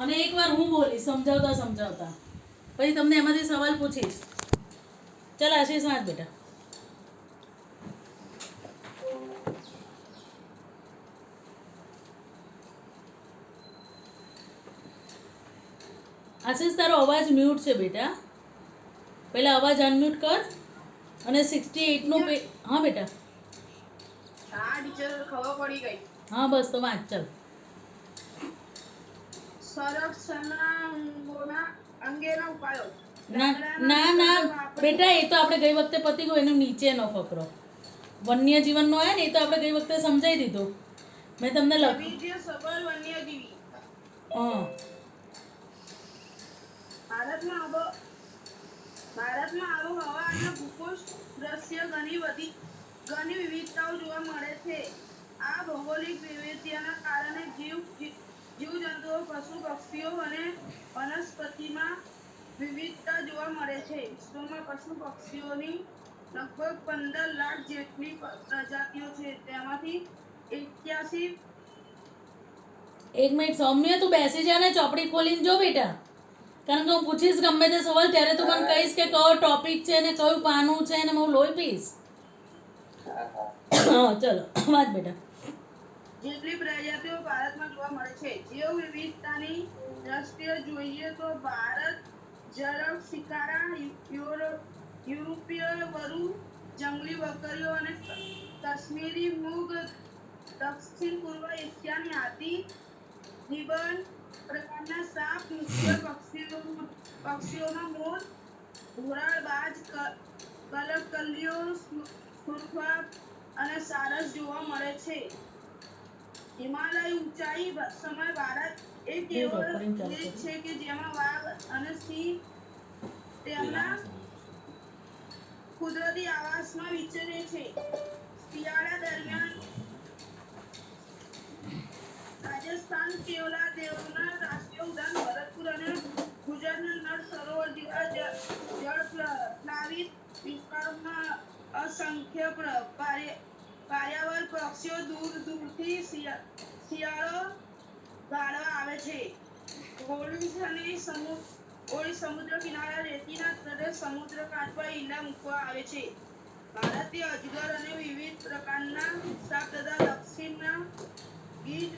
અને એકવાર હું બોલીશ સમજાવતા સમજાવતા, પછી તમને એમાંથી સવાલ પૂછીશ. ચાલ આશીષ વાંચ બેટા. આશીષ તારો અવાજ મ્યુટ છે બેટા, પહેલા અવાજ અનમ્યુટ કર અને 68 નું હા બેટા. હા ટીચર ખબર પડી ગઈ. હા બસ તો વાંચ ચાલ. સંરક્ષણના અંગેના ઉપાયો. ના ના બેટા, એ તો આપણે ગઈ વખતે પતી ગયું, એનું નીચેનો ફકરો વન્ય જીવનનો હોય ને, એ તો આપણે ગઈ વખતે સમજાવી દીધું. મેં તમને વૈવિધ્યસભર વન્યજીવી. હા ભારતમાં આબોહવા અને ભૂગોળ દ્રશ્ય ઘણી વિવિધતાઓ જોવા મળે છે. આ ભૌગોલિક વિવિધતાના કારણે જીવજંતુઓ, પશુ પક્ષીઓ અને વનસ્પતિમાં વિવિધતા જોવા મળે છે. વિશ્વમાં પશુ પક્ષીઓની લગભગ 15 લાખ જેટલી પ્રજાતિઓ છે. તેમાંથી 81. એક મિનિટ સૌમ્ય, તું બેસી જા ને ચોપડી ખોલીને જો બેટા, કારણ કે હું પૂછીશ ગમે તે સવાલ ત્યારે તું મને કહીશ કે કયો ટોપિક છે ને કયું પાનું છે ને હું લોહી પીશ. હા ચલો વાંચ બેટા. જેટલી પ્રજાતિઓ ભારતમાં જોવા મળે છે. જીવ વિવિધતાની દ્રષ્ટિએ જોઈએ તો ભારત ઝડપ શિકારા, યુરોપીય વરુ, જંગલી બકરીઓ અને કાશ્મીરી મૂગ, દક્ષિણ પૂર્વ એશિયાની હાથી, ગિબન પ્રકારના સાપ, મુખ્ય પક્ષીઓમાં મોર, ઘોરાડ, બાજ, કલકલિયો, સુરખા અને સારસ જોવા મળે છે. હિમાલય ઊંચાઈ સમય ભારત એક એવો દેશ છે કે જેમાં વાઘ અને સિંહ તેમના કુદરતી આવાસમાં વિચરે છે. શિયાળા દરમિયાન રાજસ્થાન કેવલા દેવના રાષ્ટ્રીય ઉદ્યાન ભરતપુર અને ગુજરાતના નળ સરોવર જેવા જળપ્લાવિત વિસ્તારોમાં અસંખ્ય પાયાવર પક્ષીઓ દૂર દૂરથી શિયાળો ગાળવા આવે છે. હોળી સમુદ્ર કિનારા, રેતીના પ્રદેશ, સમુદ્ર કાંઠ પર ઈંડા મૂકવા આવે છે. ભારતીય અજગર અને વિવિધ પ્રકારના સાપ તથા દક્ષિણના ગીચ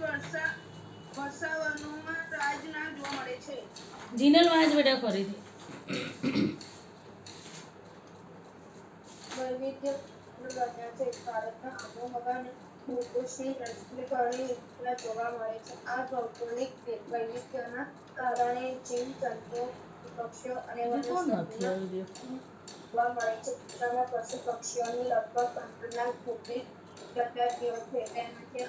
વર્ષાવનોમાં રાજના જોવા મળે છે. જીનલ વાંચ બેટા ફરીથી. વૈવિધ્ય બન્યા છે. ભારતના આબોહવા અને ભૂગોળની દ્રષ્ટિએ ઘણી વિવિધતા જોવા મળે છે. આ ભૌગોલિક વૈવિધ્યના કારણે જીવજંતુઓ, પક્ષીઓ અને વનસ્પતિના જોવા મળે છે. વિશ્વમાં પશુ પક્ષીઓની લગભગ 15 લાખ જેટલી પ્રજાતિઓ છે. તેમાંથી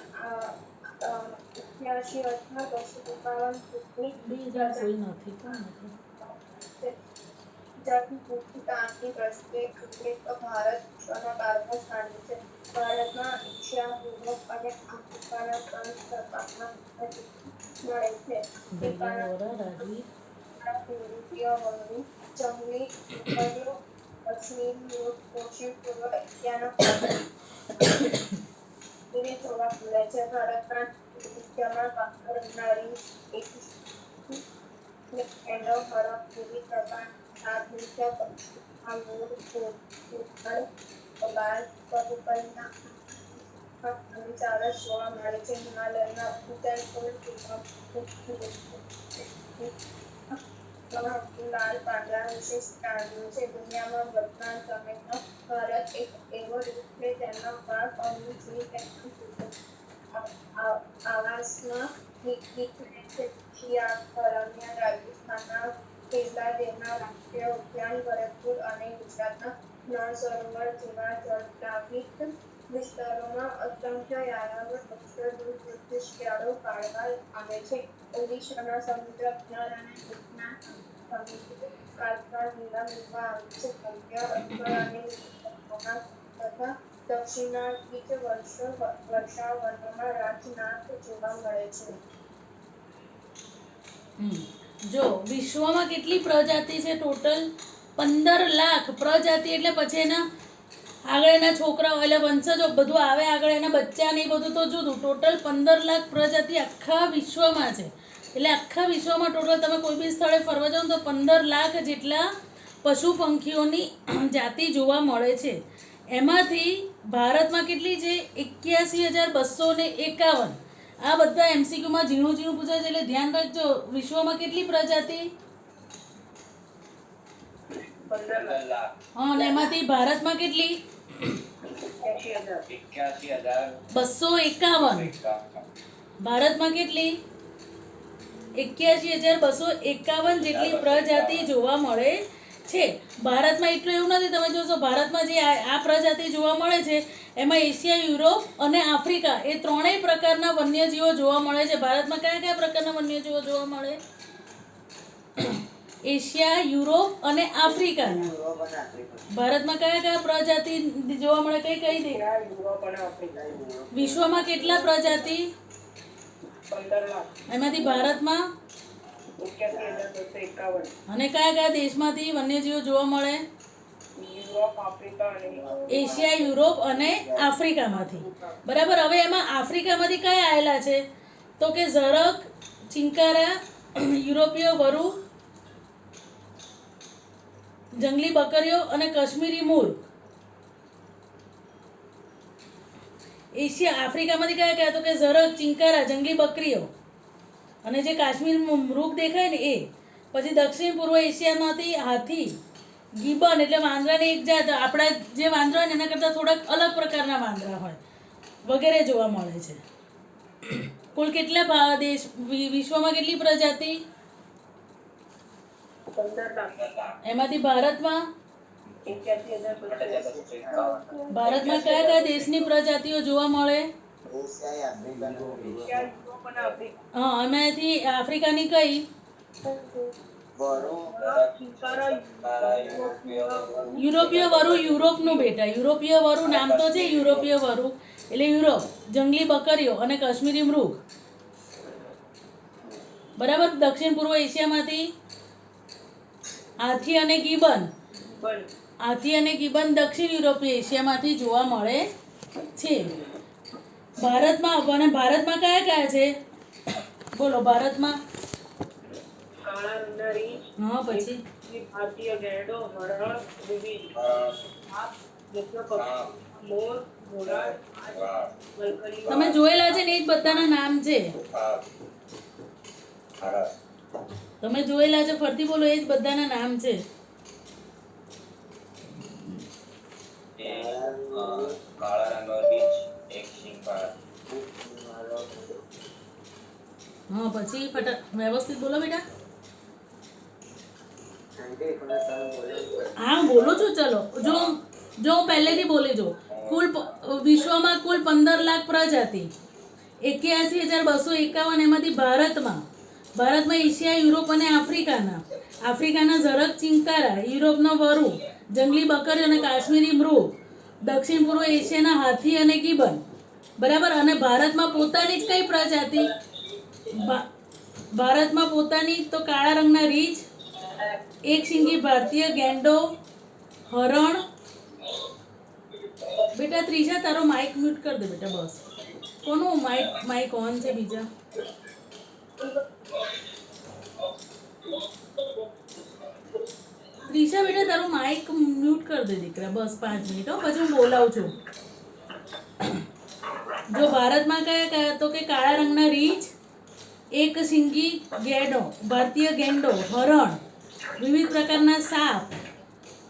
88 અથવા 252 જેટલી જાતિ વિવિધતાની દ્રષ્ટિએ જોઈએ તો ભારત વિશ્વના 12મા સ્થાને છે. ભારતમાં એશિયા, યુરોપ અને આફ્રિકાના 3 પ્રકારના મળે છે. યુરોપીય વરુ, જંગલી બકરીઓ, કાશ્મીરી મૂગ, દક્ષિણ પૂર્વ એશિયાના જોવા મળે છે. ભારતના વિવિધતામાં બહાર રહેનારી એન્ડો હરફ વિવિધ પ્રકારના મુખ્ય પક્ષીઓમાં મોર, ઘોરાડ, બાજ, કબૂતરના અને સારસ જોવા મળે છે. હિમાલયના ઊંચાઈ પર લાલ પાંદડા વિશિષ્ટ પ્રાણીઓ છે. દુનિયામાં વર્તમાન સમયમાં ભારત એક એવો દેશ છે જેમાં વાઘ અને સિંહ તેમના આવાસમાં વિખરે છે. શિયાળા દરમિયાન રાજસ્થાનના કેવલા દેવના રાષ્ટ્રીય ઉદ્યાન ભરતપુર અને ગુજરાતના નળ સરોવર જેવા જળપ્લાવિત વિસ્તારોમાં અસંખ્ય યાયાવર પક્ષીઓ દૂર દૂરથી શિયાળો ગાળવા આવે છે. ઓડિશાના સમુદ્ર કિનારાના રેતીના કાંઠા લીલા મૂકવા આવે છે. મધ્ય અક્ષર અને તથા દક્ષિણના ગીચ વર્ષાવનોમાં રાજનાથ જોવા મળે છે. જો વિશ્વમાં કેટલી પ્રજાતિ છે? ટોટલ 15 લાખ પ્રજાતિ. એટલે પછી એના આગળ એના છોકરાઓ એટલે વંશજો બધું આવે, આગળ એના બચ્ચા ને એ બધું તો જુદું. ટોટલ 15 લાખ પ્રજાતિ આખા વિશ્વમાં છે. એટલે આખા વિશ્વમાં ટોટલ તમે કોઈ બી સ્થળે ફરવા જાઓ ને તો 15 લાખ જેટલા પશુ પંખીઓની જાતિ જોવા મળે છે. એમાંથી ભારતમાં કેટલી છે? 81,251. આ બધા એમસીક્યુમાં ઝીણું ઝીણું પૂછાય છે એટલે ધ્યાન રાખજો. વિશ્વમાં કેટલી પ્રજાતિ? 15 લાખ. હા, અને એમાંથી ભારતમાં કેટલી? 251. ભારતમાં કેટલી? 81,251 જેટલી પ્રજાતિ જોવા મળે છે. ભારતમાં એટલું એવું નથી, તમે જોશો ભારતમાં જે આ પ્રજાતિ જોવા મળે છે એમાં એશિયા, યુરોપ અને આફ્રિકા એ ત્રણેય પ્રકારના વન્યજીવો જોવા મળે છે. ભારતમાં કયા કયા પ્રકારના વન્યજીવો જોવા મળે? એશિયા, યુરોપ અને આફ્રિકાના. ભારતમાં કયા કયા પ્રજાતિ જોવા મળે? કઈ કઈ દે? વિશ્વમાં કેટલા પ્રજાતિ? 15 લાખ. એમાંથી ભારતમાં 81,251. અને કયા કયા દેશમાંથી વન્યજીવો જોવા મળે? યુરોપ, આફ્રિકા અને એશિયા, યુરોપ અને આફ્રિકામાંથી. બરાબર. હવે એમાં આફ્રિકામાંથી કયા આવેલા છે? તો કે ઝરખ, ચિંકારા, યુરોપીય વરુ, જંગલી બકરીઓ અને કાશ્મીરી મૂર્ખ. એશિયા આફ્રિકામાંથી કયા કયા? તો કે ઝરખ, ચિંકારા, જંગલી બકરીઓ અને જે કાશ્મીર મૃગ દેખાય ને એ. પછી દક્ષિણ પૂર્વ એશિયામાંથી હાથી, ગીબન એટલે વાંદરાની એક જાત. આપણા જે વાંદરા હોય ને એના કરતાં થોડાક અલગ પ્રકારના વાંદરા હોય વગેરે જોવા મળે છે. કુલ કેટલા દેશ વિશ્વમાં કેટલી પ્રજાતિ? 15 લાખ. એમાંથી ભારતમાં 81,251. ભારતમાં કયા કયા દેશની પ્રજાતિઓ જોવા મળે? હા, એમાંથી આફ્રિકાની કઈ? યુરોપીય વરુ યુરોપનું બેટા. યુરોપીય વરુ નામ તો છે યુરોપીય વરુ એટલે યુરોપ. જંગલી બકરીઓ અને કાશ્મીરી મૃગ. બરાબર. દક્ષિણ પૂર્વ એશિયામાંથી હાથી અને ગીબન. હાથી અને ગીબન દક્ષિણ યુરોપીય એશિયામાંથી જોવા મળે છે. ભારતમાં અને ભારતમાં કયા કયા છે? બોલો. ભારતમાં કાળા રંગના રીંછ, હા, પછી ભારતીય ગેંડો, હરણ, વિવિધ મુખ્ય પક્ષી, મોર, ઘોડા, કલકલિયો. તમે જોયેલા છે ને એ જ બધાના નામ છે. તમે જોયેલા છે, ફરતી બોલો, એ જ બધાના નામ છે. કાળા રંગનો રીંછ, એક સિંગ પાર. હા, પછી વ્યવસ્થિત બોલો બેટા. હા, બોલું છું. ચલો જો હું પહેલેથી બોલી જાઉં. વિશ્વમાં કુલ 15 લાખ પ્રજાતિ, 81,251. એમાંથી ભારતમાં એશિયા, યુરોપ અને આફ્રિકાના ઝરખ, ચિંકારા, યુરોપનો વરુ, જંગલી બકરીઓ અને કાશ્મીરી મૃગ, દક્ષિણ પૂર્વ એશિયાના હાથી અને ગીબન. બરાબર. અને ભારતમાં પોતાની જ કઈ પ્રજાતિ? ભારતમાં પોતાની તો કાળા રંગના રીંછ, એક શીંગી ભારતીય ગેંડો, હરણ. બેટા ત્રીજા તારો માઇક મ્યુટ કરી દે બેટા. બસ. કોનું માઇક ઓન છે? બીજા ત્રીજા બેટા તારું માઇક મ્યુટ કરી દે દીકરા. બસ 5 મિનિટ હો, પછી હું બોલાવું છું. જો ભારતમાં કયા કયા? તો કે કાળા રંગના રીંછ, એક શીંગી ગેંડો, ભારતીય ગેંડો, હરણ, વિવિધ પ્રકારના સાપ.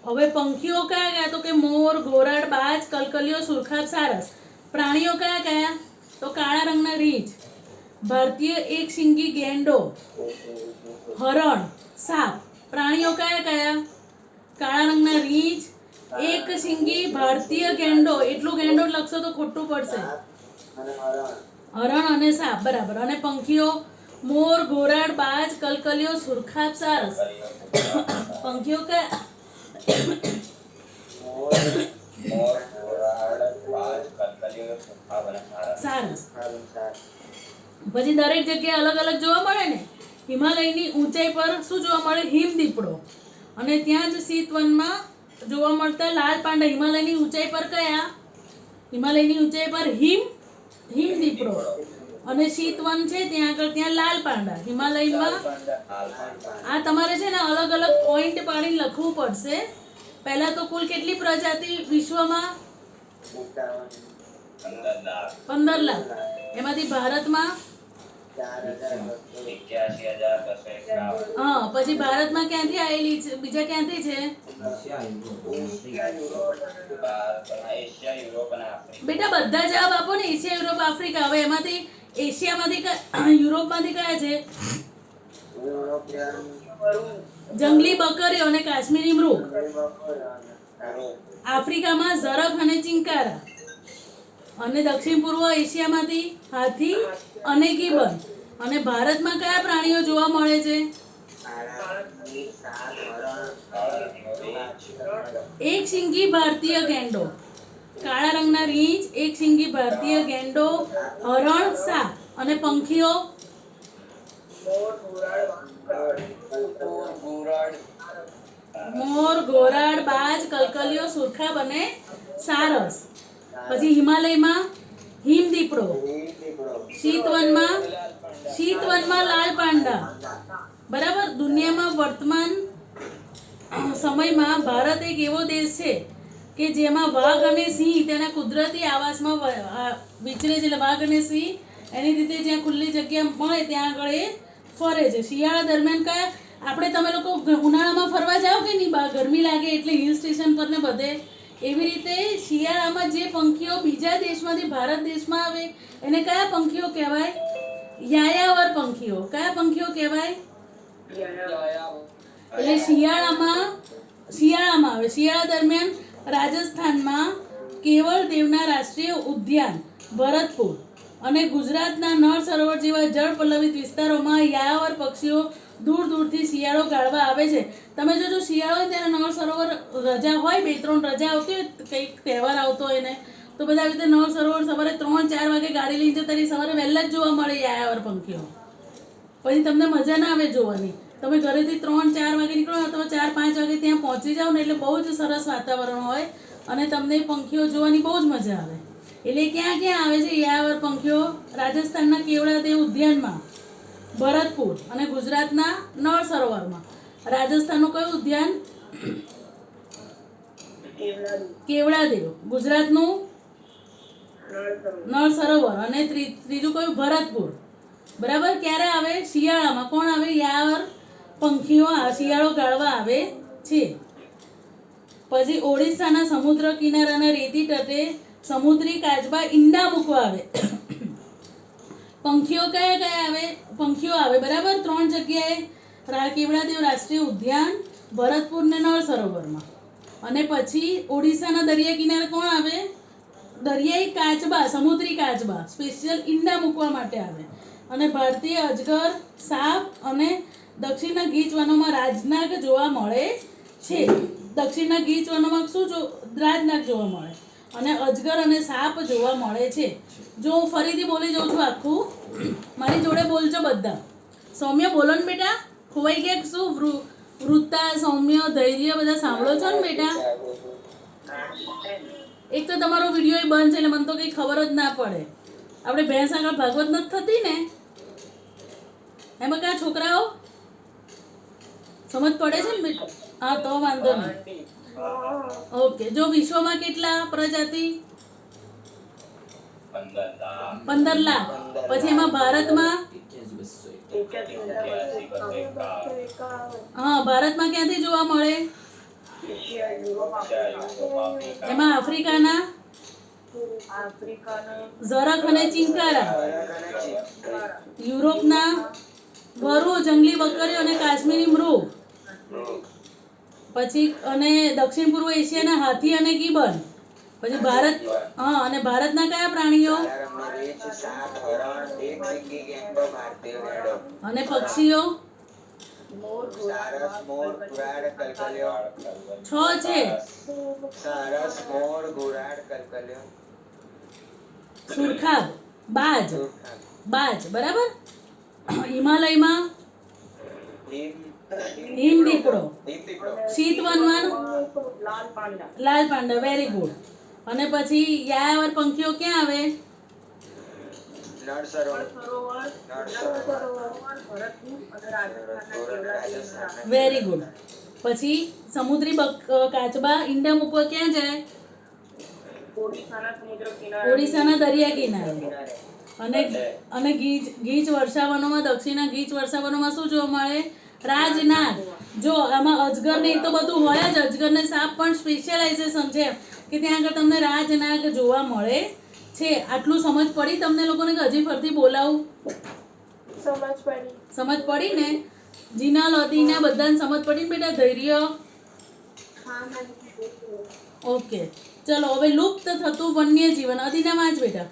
હવે પંખીઓ કયા કયા? તો કે મોર, ઘોરાડ, બાજ, કલકલિયો, સુરખાબ, સારસ. પ્રાણીઓ કયા કયા? તો કાળા રંગના રીંછ, ભારતીય એક શીંગી ગેંડો, હરણ, સાપ. પ્રાણીઓ કયા કયા? કાળા રંગના રીંછ, એક શીંગી ભારતીય ગેંડો. એટલું ગેંડો લખશો તો ખોટું પડશે. હરણ અને સાપ. બરાબર. અને પંખીઓ મોર, ઘોરાડ, બાજ, કલકલિયો, સુરખાબ, સારસ. પંખીઓ કયા? સારસ. પછી દરેક જગ્યાએ અલગ અલગ જોવા મળે ને. હિમાલયની ઊંચાઈ પર શું જોવા મળે? હિમદીપડો. અને ત્યાં જ શીતવનમાં જોવા મળતા લાલ પાંડા. હિમાલયની ઊંચાઈ પર કયા? હિમાલયની ઊંચાઈ પર હિમદીપડો. અને શીતવન છે ત્યાં આગળ ત્યાં લાલ પાંડા. હિમાલયમાં આ તમારે છે ને અલગ અલગ પોઈન્ટ પાડીને લખવું પડશે. પહેલા તો કુલ કેટલી પ્રજાતિ વિશ્વમાં? 15 લાખ. એમાંથી ભારતમાં 81,251. હા, પછી ભારતમાં ક્યાંથી આવેલી છે? બીજા ક્યાંથી છે એશિયા, યુરોપ અને આફ્રિકા. બેટા? બધા જવાબ આપો ને. Asia, Europe, Africa. હવે એમાંથી એશિયામાંથી યુરોપમાંથી કયા છે? જંગલી બકરીઓ અને કાશ્મીરી મૃગ. આફ્રિકામાં ઝરખ અને ચિંકારા. અને દક્ષિણ પૂર્વ એશિયામાંથી હાથી અને ગીબન. અને ભારતમાં કયા પ્રાણીઓ જોવા મળે છે? એક શિંગી ભારતીય ગેંડો, કાળા રંગના રીંછ, એક શિંગી ભારતીય ગેંડો, હરણ, સાપ. અને પંખીઓ? મોર, ઘોરાડ, બાજ, કલકલિયો, સુરખાબ અને સારસ. પછી હિમાલયમાં હિમદીપડો. શીતવનમાં લાલ પાંડા. બરાબર. દુનિયામાં વર્તમાન સમયમાં ભારત એક એવો દેશ છે કે જેમાં વાઘ અને સિંહ તેના કુદરતી આવાસમાં વિચરે છે. એટલે વાઘ અને સિંહ એની રીતે જ્યાં ખુલ્લી જગ્યા મળે ત્યાં આગળ એ ફરે છે. શિયાળા દરમિયાન કયા આપણે તમે લોકો ઉનાળામાં ફરવા જાઓ કે નહીં? બહાર ગરમી લાગે એટલે હિલ સ્ટેશન પર ને બધે. એવી રીતે શિયાળામાં જે પંખીઓ બીજા દેશમાંથી ભારત દેશમાં આવે એને કયા પંખીઓ કહેવાય? યાયાવર પંખીઓ. કયા પંખીઓ કહેવાય? એટલે શિયાળામાં આવે. શિયાળા દરમિયાન રાજસ્થાનમાં કેવળ દેવના રાષ્ટ્રીય ઉદ્યાન, ભરતપુર અને ગુજરાતના નળ સરોવર જેવા જળ પલ્લવિત વિસ્તારોમાં યાયાવર પક્ષીઓ દૂર દૂરથી શિયાળો ગાળવા આવે છે. તમે જોજો શિયાળો હોય ત્યારે નળ સરોવર રજા હોય, 2-3 રજા આવતી હોય, કંઈક તહેવાર આવતો હોય ને, તો બધા આવી રીતે નળ સરોવર સવારે 3-4 વાગે ગાડી લઈને જતા રહી, સવારે વહેલા જ જોવા મળે યાયાવર પંખીઓ. પછી તમને મજા ના આવે જોવાની. તમે ઘરેથી 3-4 વાગે નીકળો અથવા 4-5 વાગે ત્યાં પહોંચી જાઓ ને એટલે બહુ જ સરસ વાતાવરણ હોય અને તમને પંખીઓ જોવાની બહુ જ મજા આવે. એટલે ક્યાં ક્યાં આવે છે યાયાવર પંખીઓ? રાજસ્થાનના કેવડાદેવ ઉદ્યાનમાં, ભરતપુર અને ગુજરાતના નળ સરોવરમાં. રાજસ્થાનનું કયું ઉદ્યાન? કેવડાદેવ. ગુજરાતનું નળ સરોવર. અને ત્રીજું કયું? ભરતપુર. બરાબર. ક્યારે આવે? શિયાળામાં. કોણ આવે? યાયાવર પંખીઓ શિયાળો ગાળવા આવે છે. પછી ઓડિશાના સમુદ્ર કિનારાના રેતી તટે સમુદ્રી કાચબા ઈંડા મૂકવા આવે. પંખીઓ કયા કયા આવે? પંખીઓ આવે બરાબર 3 જગ્યાએ. કેવડાદેવ રાષ્ટ્રીય ઉદ્યાન, ભરતપુર ને નળ સરોવરમાં. અને પછી ઓડિશાના દરિયા કિનારે કોણ આવે? દરિયાઈ કાચબા, સમુદ્રી કાચબા સ્પેશિયલ ઈંડા મૂકવા માટે આવે. અને ભારતીય અજગર, સાપ અને દક્ષિણના ગીચ વનોમાં રાજનાગ જોવા મળે છે. દક્ષિણના ગીચ વનોમાં શું રાજનાગ જોવા મળે અને અજગર અને સાપ જોવા મળે છે. જો હું ફરીથી બોલી જાઉં છું આખું, મારી જોડે બોલજો બધા. સૌમ્ય બોલો ને બેટા. ખોવાઈ ગયા શું? વૃત્તા, સૌમ્ય, ધૈર્ય બધા સાંભળો છો ને બેટા? એક તો તમારો વિડીયો બંધ છે એટલે મને તો કંઈ ખબર જ ના પડે. આપણે ભેંસ આગળ ભાગવત નથી થતી ને એમાં કયા છોકરાઓ સમજ પડે છે ને બેટા? હા તો વાંધો નહીં. ઓકે. જો વિશ્વમાં કેટલા પ્રજાતિ? 15 લાખ. પછી એમાં ભારતમાં? હા, ભારતમાં ક્યાંથી જોવા મળે? એમાં આફ્રિકાના ઝરખ અને ચિંકારા, યુરોપના વરુ, જંગલી બકરીઓ અને કાશ્મીરી મૃગ. પછી અને દક્ષિણ પૂર્વ એશિયાના હાથી અને ગીબન. પછી ભારત અને ભારતના કયા પ્રાણીઓ અને પક્ષીઓ? 6 છે. સુરખાબ, બાજ. બરાબર. હિમાલયમાં હિમદીપડો. શીતવનમાં લાલ પાંડા. Very good. અને પછી યાયાવર પંખીઓ ક્યાં આવે? Nal Sarovar Rajasthan very good. પછી સમુદ્રી કાચબા ઈંડા મૂકવા ક્યાં જાય? ઓડિશાના દરિયા કિનારે. અને અને ગીચ વર્ષાવનોમાં, દક્ષિણના ગીચ વર્ષાવનોમાં શું જોવા મળે? રાજનાગ. જો આમાં અજગર ને એ તો બધું હોય જ, અજગર ને સાપ પણ સ્પેશિયલાઇઝેશન છે કે ત્યાં આગળ તમને રાજનાગ જોવા મળે છે. આટલું સમજ પડી તમને લોકોને કે હજી ફરતી બોલાવું? સમજ પડી ને? જીનલ, અદીના બધાને સમજ પડી ને બેટા? ધૈર્ય? ઓકે, ચલો હવે લુપ્ત થતું વન્ય જીવન. અદીના વાંચ બેટા.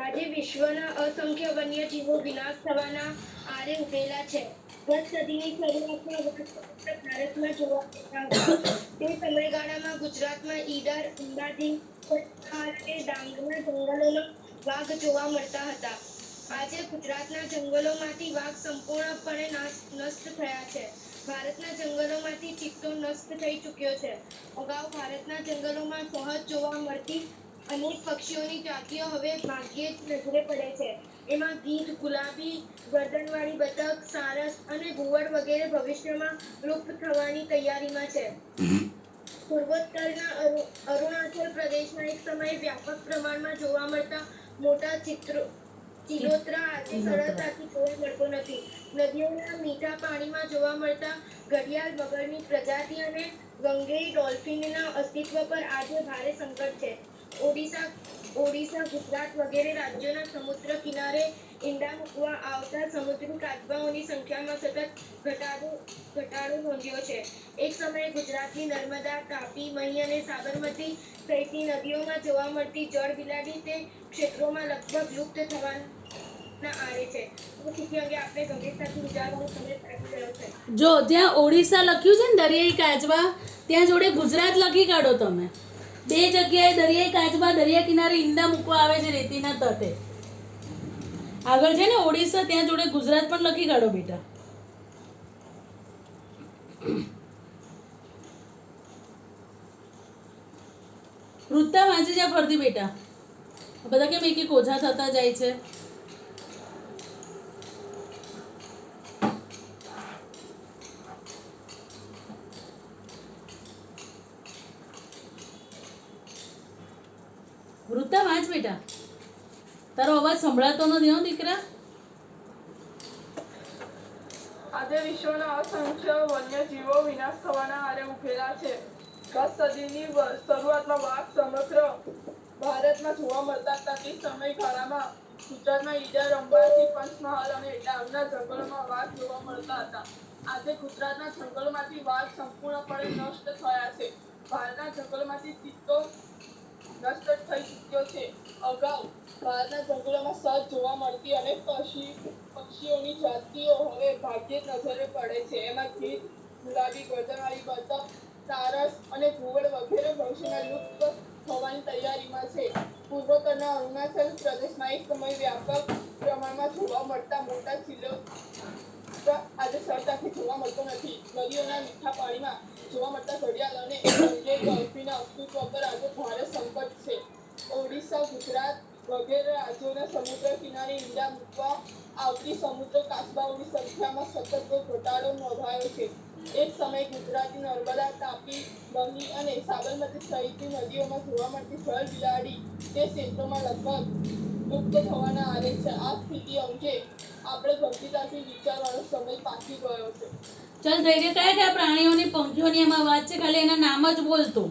આજે વિશ્વના અસંખ્ય વન્યજીવો વિનાશ થવાના આરે ઉભેલા છે. ગત સદીની શરૂઆતમાં વાઘ સમગ્ર ભારતમાં જોવા મળતા હતા. તે સમયગાળામાં ગુજરાતમાં ઈડર, અંબાજી, અને ડાંગના જંગલોમાં વાઘ જોવા મળતા હતા. આજે ગુજરાતના જંગલોમાંથી વાઘ સંપૂર્ણપણે નષ્ટ થયા છે. ભારતના જંગલોમાંથી ચિત્તો નષ્ટ થઈ ચૂક્યો છે. અગાઉ ભારતના જંગલોમાં સહજ જોવા મળતી અનેક પક્ષીઓની જાતિઓ હવે ભાગ્યે જ નજરે પડે છે. એમાં ગીધ, ગુલાબી, ગરદનવાળી બતક, સારસ અને ઘુવડ વગેરે ભવિષ્યમાં લુપ્ત થવાની તૈયારીમાં છે. પૂર્વોત્તરના અરુણાચલ પ્રદેશમાં એક સમયે વ્યાપક પ્રમાણમાં જોવા મળતા મોટા ચિલોત્રા આજે સરળતાથી જોવા મળતો નથી. નદીઓના મીઠા પાણીમાં જોવા મળતા ઘડિયાળ મગરની પ્રજાતિ અને ગંગેઈ ડોલ્ફિનના અસ્તિત્વ પર આજે ભારે સંકટ છે. ઓડિશા, ગુજરાત વગેરે રાજ્યોના સમુદ્ર કિનારે ઈંડા મૂકવા આવતા સમુદ્રી કાચબાઓની સંખ્યામાં સતત ઘટાડો નોંધ્યો છે. એક સમયે ગુજરાતની નર્મદા, તાપી, મહી અને સાબરમતી સહિતની નદીઓમાં જોવા મળતી જળ બિલાડી તે ક્ષેત્રોમાં લગભગ લુપ્ત થવાના આરે છે. અંગે આપણે ગંભીરતાથી વિચારવાનો સમય આવી ગયો છે. જો જ્યાં ઓડિશા લખ્યું છે ને દરિયાઈ કાચબા, ત્યાં જોડે ગુજરાત લખી કાઢો તમે. બે જગ્યાએ દરિયાઈ કાચબા દરિયા કિનારે ઈંડા મૂકવા આવે છે રેતીના તટે. આગળ છે ને ઓડિશા, ત્યાં જોડે ગુજરાત પણ લખી કાઢો બેટા. વૃત્તા વાંચી જા ફરતી બેટા. બધા કેમ એક એક ઓછા થતા જાય છે? વૃત્તા વાંચ બેટા. તારો અવાજ સંભળાતો નથી હો દીકરા. આજે વિશ્વના અસંખ્ય વન્યજીવો વિનાશ થવાના આરે ઉભેલા છે. ગત સદીની શરૂઆતમાં વાઘ સમગ્ર ભારતમાં જોવા મળતા હતા. તે સમયગાળામાં ગુજરાતમાં ઈડર, અંબાજી, પંચમહાલ અને ડાંગના જંગલોમાં વાઘ જોવા મળતા હતા. આજે ગુજરાતના જંગલોમાંથી વાઘ સંપૂર્ણપણે નષ્ટ થયા છે. ભારતના જંગલોમાંથી ચિત્તો નષ્ટ થઈ ચૂક્યો છે. અગાઉ ભારતના જંગલોમાં સહજ જોવા મળતી અનેક પક્ષીઓની જાતિઓ હવે ભાગ્યે જ નજરે પડે છે. એમાં ગીધ, ગુલાબી, ગરદનવાળી બતક, સારસ અને ઘુવડ વગેરે ભવિષ્યમાં લુપ્ત થવાની તૈયારીમાં છે. પૂર્વોત્તરના અરુણાચલ પ્રદેશમાં એક સમયે વ્યાપક પ્રમાણમાં જોવા મળતા મોટા ચિલોત્રા આજે સરળતાથી જોવા મળતો નથી. નદીઓના મીઠા પાણીમાં જોવા મળતા ઘડિયાળ અને ગંગેઈ ડોલ્ફિનના અસ્તિત્વ પર આજે ભારે સંકટ છે. ઓડિશા, ગુજરાત વગેરે રાજ્યોના સમુદ્ર કિનારે ઈંડા મૂકવા આવતી સમુદ્ર કાચબાઓની સંખ્યામાં સતત ઘટાડો નોંધાયો છે. એક સમયે ગુજરાતની નર્મદા, તાપી, મહી અને સાબરમતી સહિતની નદીઓમાં જોવા મળતી જળ બિલાડી તે ક્ષેત્રોમાં લગભગ લુપ્ત થવાના આરે છે. આ સ્થિતિ અંગે આપણે ગંભીરતાથી વિચારવાનો સમય પાકી ગયો છે. ચાલ ધૈર્ય, કયા કયા પ્રાણીઓની, પંખીઓની એમાં વાત છે? ખાલી એના નામ જ બોલતો.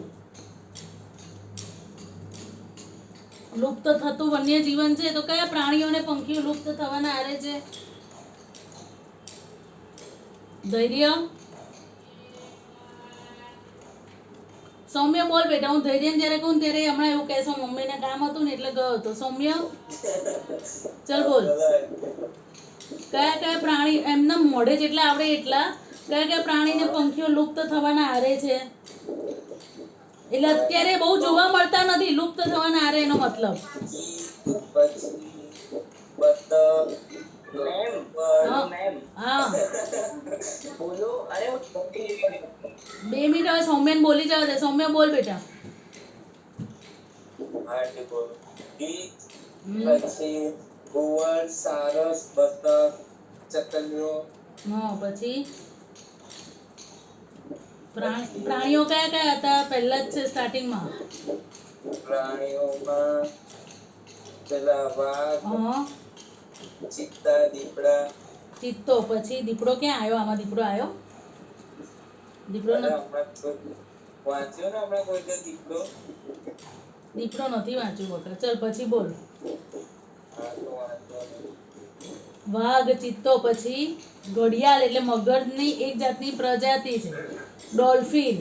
લુપ્ત થતું વન્ય જીવન છે તો કયા પ્રાણીઓ અને પંખીઓ લુપ્ત થવાના આરે છે? ધૈર્ય, સૌમ્ય બોલ બેટા. હું ધૈર્યને જ્યારે કહું ત્યારે હમણાં એવું કહેશો મમ્મીને કામ હતું ને એટલે ગયો હતો. સૌમ્ય ચાલ બોલ. કયા કયા પ્રાણી, એમના મોઢે જેટલા આવડે એટલા, કયા કયા પ્રાણી ને પંખીઓ લુપ્ત થવાના આરે છે? એટલે અત્યારે બહુ જોવા મળતા નથી, લુપ્ત થવાના આરે એનો મતલબ. હા, 2 મિનિટ હવે સૌમ્યને બોલી જવા દે. સૌમ્ય બોલ બેટા. ગીધ, હમ. પછી ઘુવડ, સારસ, બતક, ચકલીઓ, હા પછી પ્રાણીઓ કયા કયા હતા પહેલા જ છે સ્ટાર્ટિંગમાં? પ્રાણીઓમાં પેલા વાઘ, હા ચિત્તા, દીપડા. ચિત્તો. પછી દીપડો ક્યાં આવ્યો? આમાં દીપડો આવ્યો? દીપડો અરે નથી. હમણાં વાંચ્યો ને હમણાં કોઈ તો દીપડો. દીપડો નથી વાંચ્યું બકર. ચલ પછી બોલ. હા તો વાંચો ને. વાઘ, ચિત્તો, પછી ઘડિયાળ એટલે મગરની એક જાતની પ્રજાતિ છે. ડોલ્ફિન,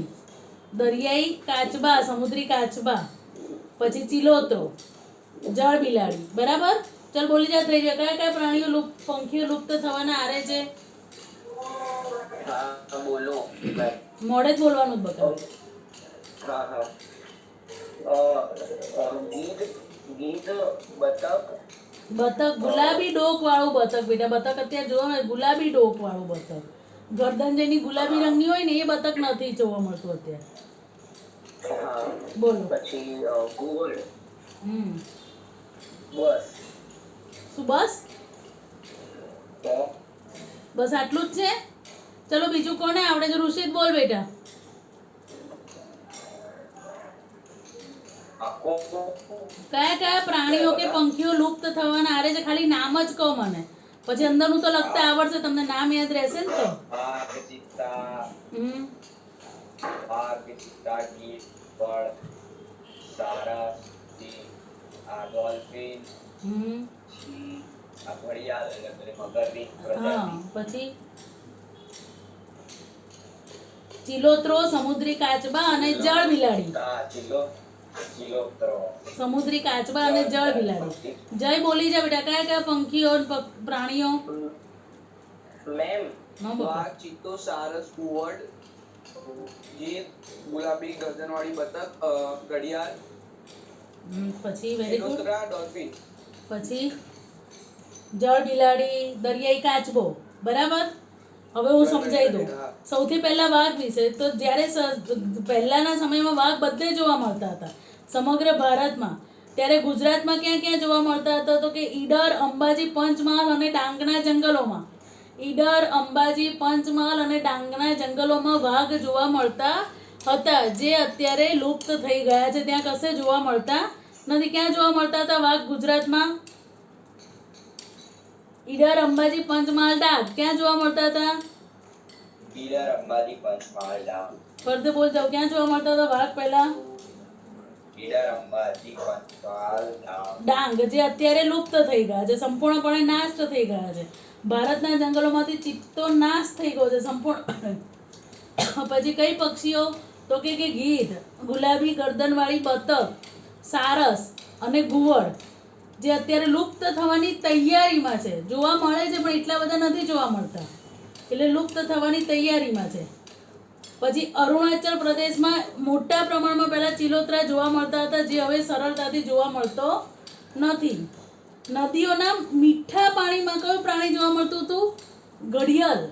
દરિયાઈ કાચબા, સમુદ્રી કાચબા, પછી ચિલોત્રો, જળ બિલાડી. બરાબર? ચલ બોલી જા થઈ જાય. કયા કયા પ્રાણીઓ પંખીઓ લુપ્ત થવાના આરે છે? હા બોલો. મોડે જ બોલવાનું જ બકા. હા. ગીધ, ગીધ, બતક, બતક, ગુલાબી ડોક વાળું બતક. બેટા બતક અત્યારે જોવા મળે ગુલાબી ડોક વાળું બતક. ગરદન જેની ગુલાબી રંગની હોય ને એ બતક નથી જોવા મળતું અત્યારે. હા બોલો. પછી ઘુવડ, હમ. બસ. શું બસ? તો બસ આટલું જ છે? ચલો બીજું કોને આવડે છે? ઋષિત બોલ બેટા. આખો કયા કયા પ્રાણીઓ કે પંખીઓ લુપ્ત થવાના આરે છે? ખાલી નામ જ કહો મને. પછી અંદરનું તો લખતા આવડશે તમને. નામ યાદ રહેશે ને તો. વાઘ, ચિત્તા, હમ. ગીધ, બળ, સારસ, સિંહ, આ ડોલ્ફિન, હમ. આ ઘડિયાળ એટલે પેલી મગરની હા પ્રજાતિ, પછી ચિલોત્રો, સમુદ્રી કાચબા અને જળ બિલાડી. ચિલોત્રો, સમુદ્રી કાચબા અને જળ બિલાડી. જય બોલી જા બેટા. કયા કયા પંખીઓ અને પ્રાણીઓ? મેમ હા બકા. વાઘ, ચિત્તો, સારસ, ઘુવડ, ગીધ, ગુલાબી ગરદનવાળી બતક, ઘડિયાળ, પછી વેરી ગુડ. ચિલોત્રા, ડોલ્ફિન. પછી જળ બિલાડી, દરિયાઈ કાચબો. બરાબર? હવે હું સમજાઈ દઉં. સૌથી પહેલા વાઘ વિશે. તો જ્યારે પહેલાના સમયમાં વાઘ બધે જોવા મળતા હતા સમગ્ર ભારતમાં. ત્યારે ગુજરાતમાં ક્યાં ક્યાં જોવા મળતા હતા? તો કે ઈડર, અંબાજી, પંચમહાલ અને ડાંગના જંગલોમાં. ઈડર, અંબાજી, પંચમહાલ અને ડાંગના જંગલોમાં વાઘ જોવા મળતા હતા, જે અત્યારે લુપ્ત થઈ ગયા છે. ત્યાં કશે જોવા મળતા નથી. ક્યાં જોવા મળતા હતા વાઘ ગુજરાતમાં? ઈડર, અંબાજી, પંચમહાલ, ડાંગ. ક્યાં જોવા મળતા હતા? ઈડર, અંબાજી, પંચમહાલ, ડાંગ. ફરતે બોલ જાઓ. ક્યાં જોવા મળતા હતા વાઘ પહેલા? ઈડર, અંબાજી, પંચમહાલ, ડાંગ. ડાંગ, જે અત્યારે લુપ્ત થઈ ગયા છે, સંપૂર્ણપણે નાશ થઈ ગયા છે. ભારતના જંગલોમાંથી ચિત્તો નાશ થઈ ગયો છે સંપૂર્ણ. પછી કઈ પક્ષીઓ? તો કે ગીધ, ગુલાબી ગરદનવાળી બતક, સારસ અને ઘુવડ, જે અત્યારે લુપ્ત થવાની તૈયારીમાં છે. જોવા મળે છે પણ એટલા બધા નથી જોવા મળતા, એટલે લુપ્ત થવાની તૈયારીમાં છે. પછી અરુણાચલ પ્રદેશમાં મોટા પ્રમાણમાં પહેલા ચિલોત્રા જોવા મળતા હતા, જે હવે સરળતાથી જોવા મળતો નથી. નદીઓના મીઠા પાણીમાં કયું પ્રાણી જોવા મળતું હતું? ઘડિયાળ.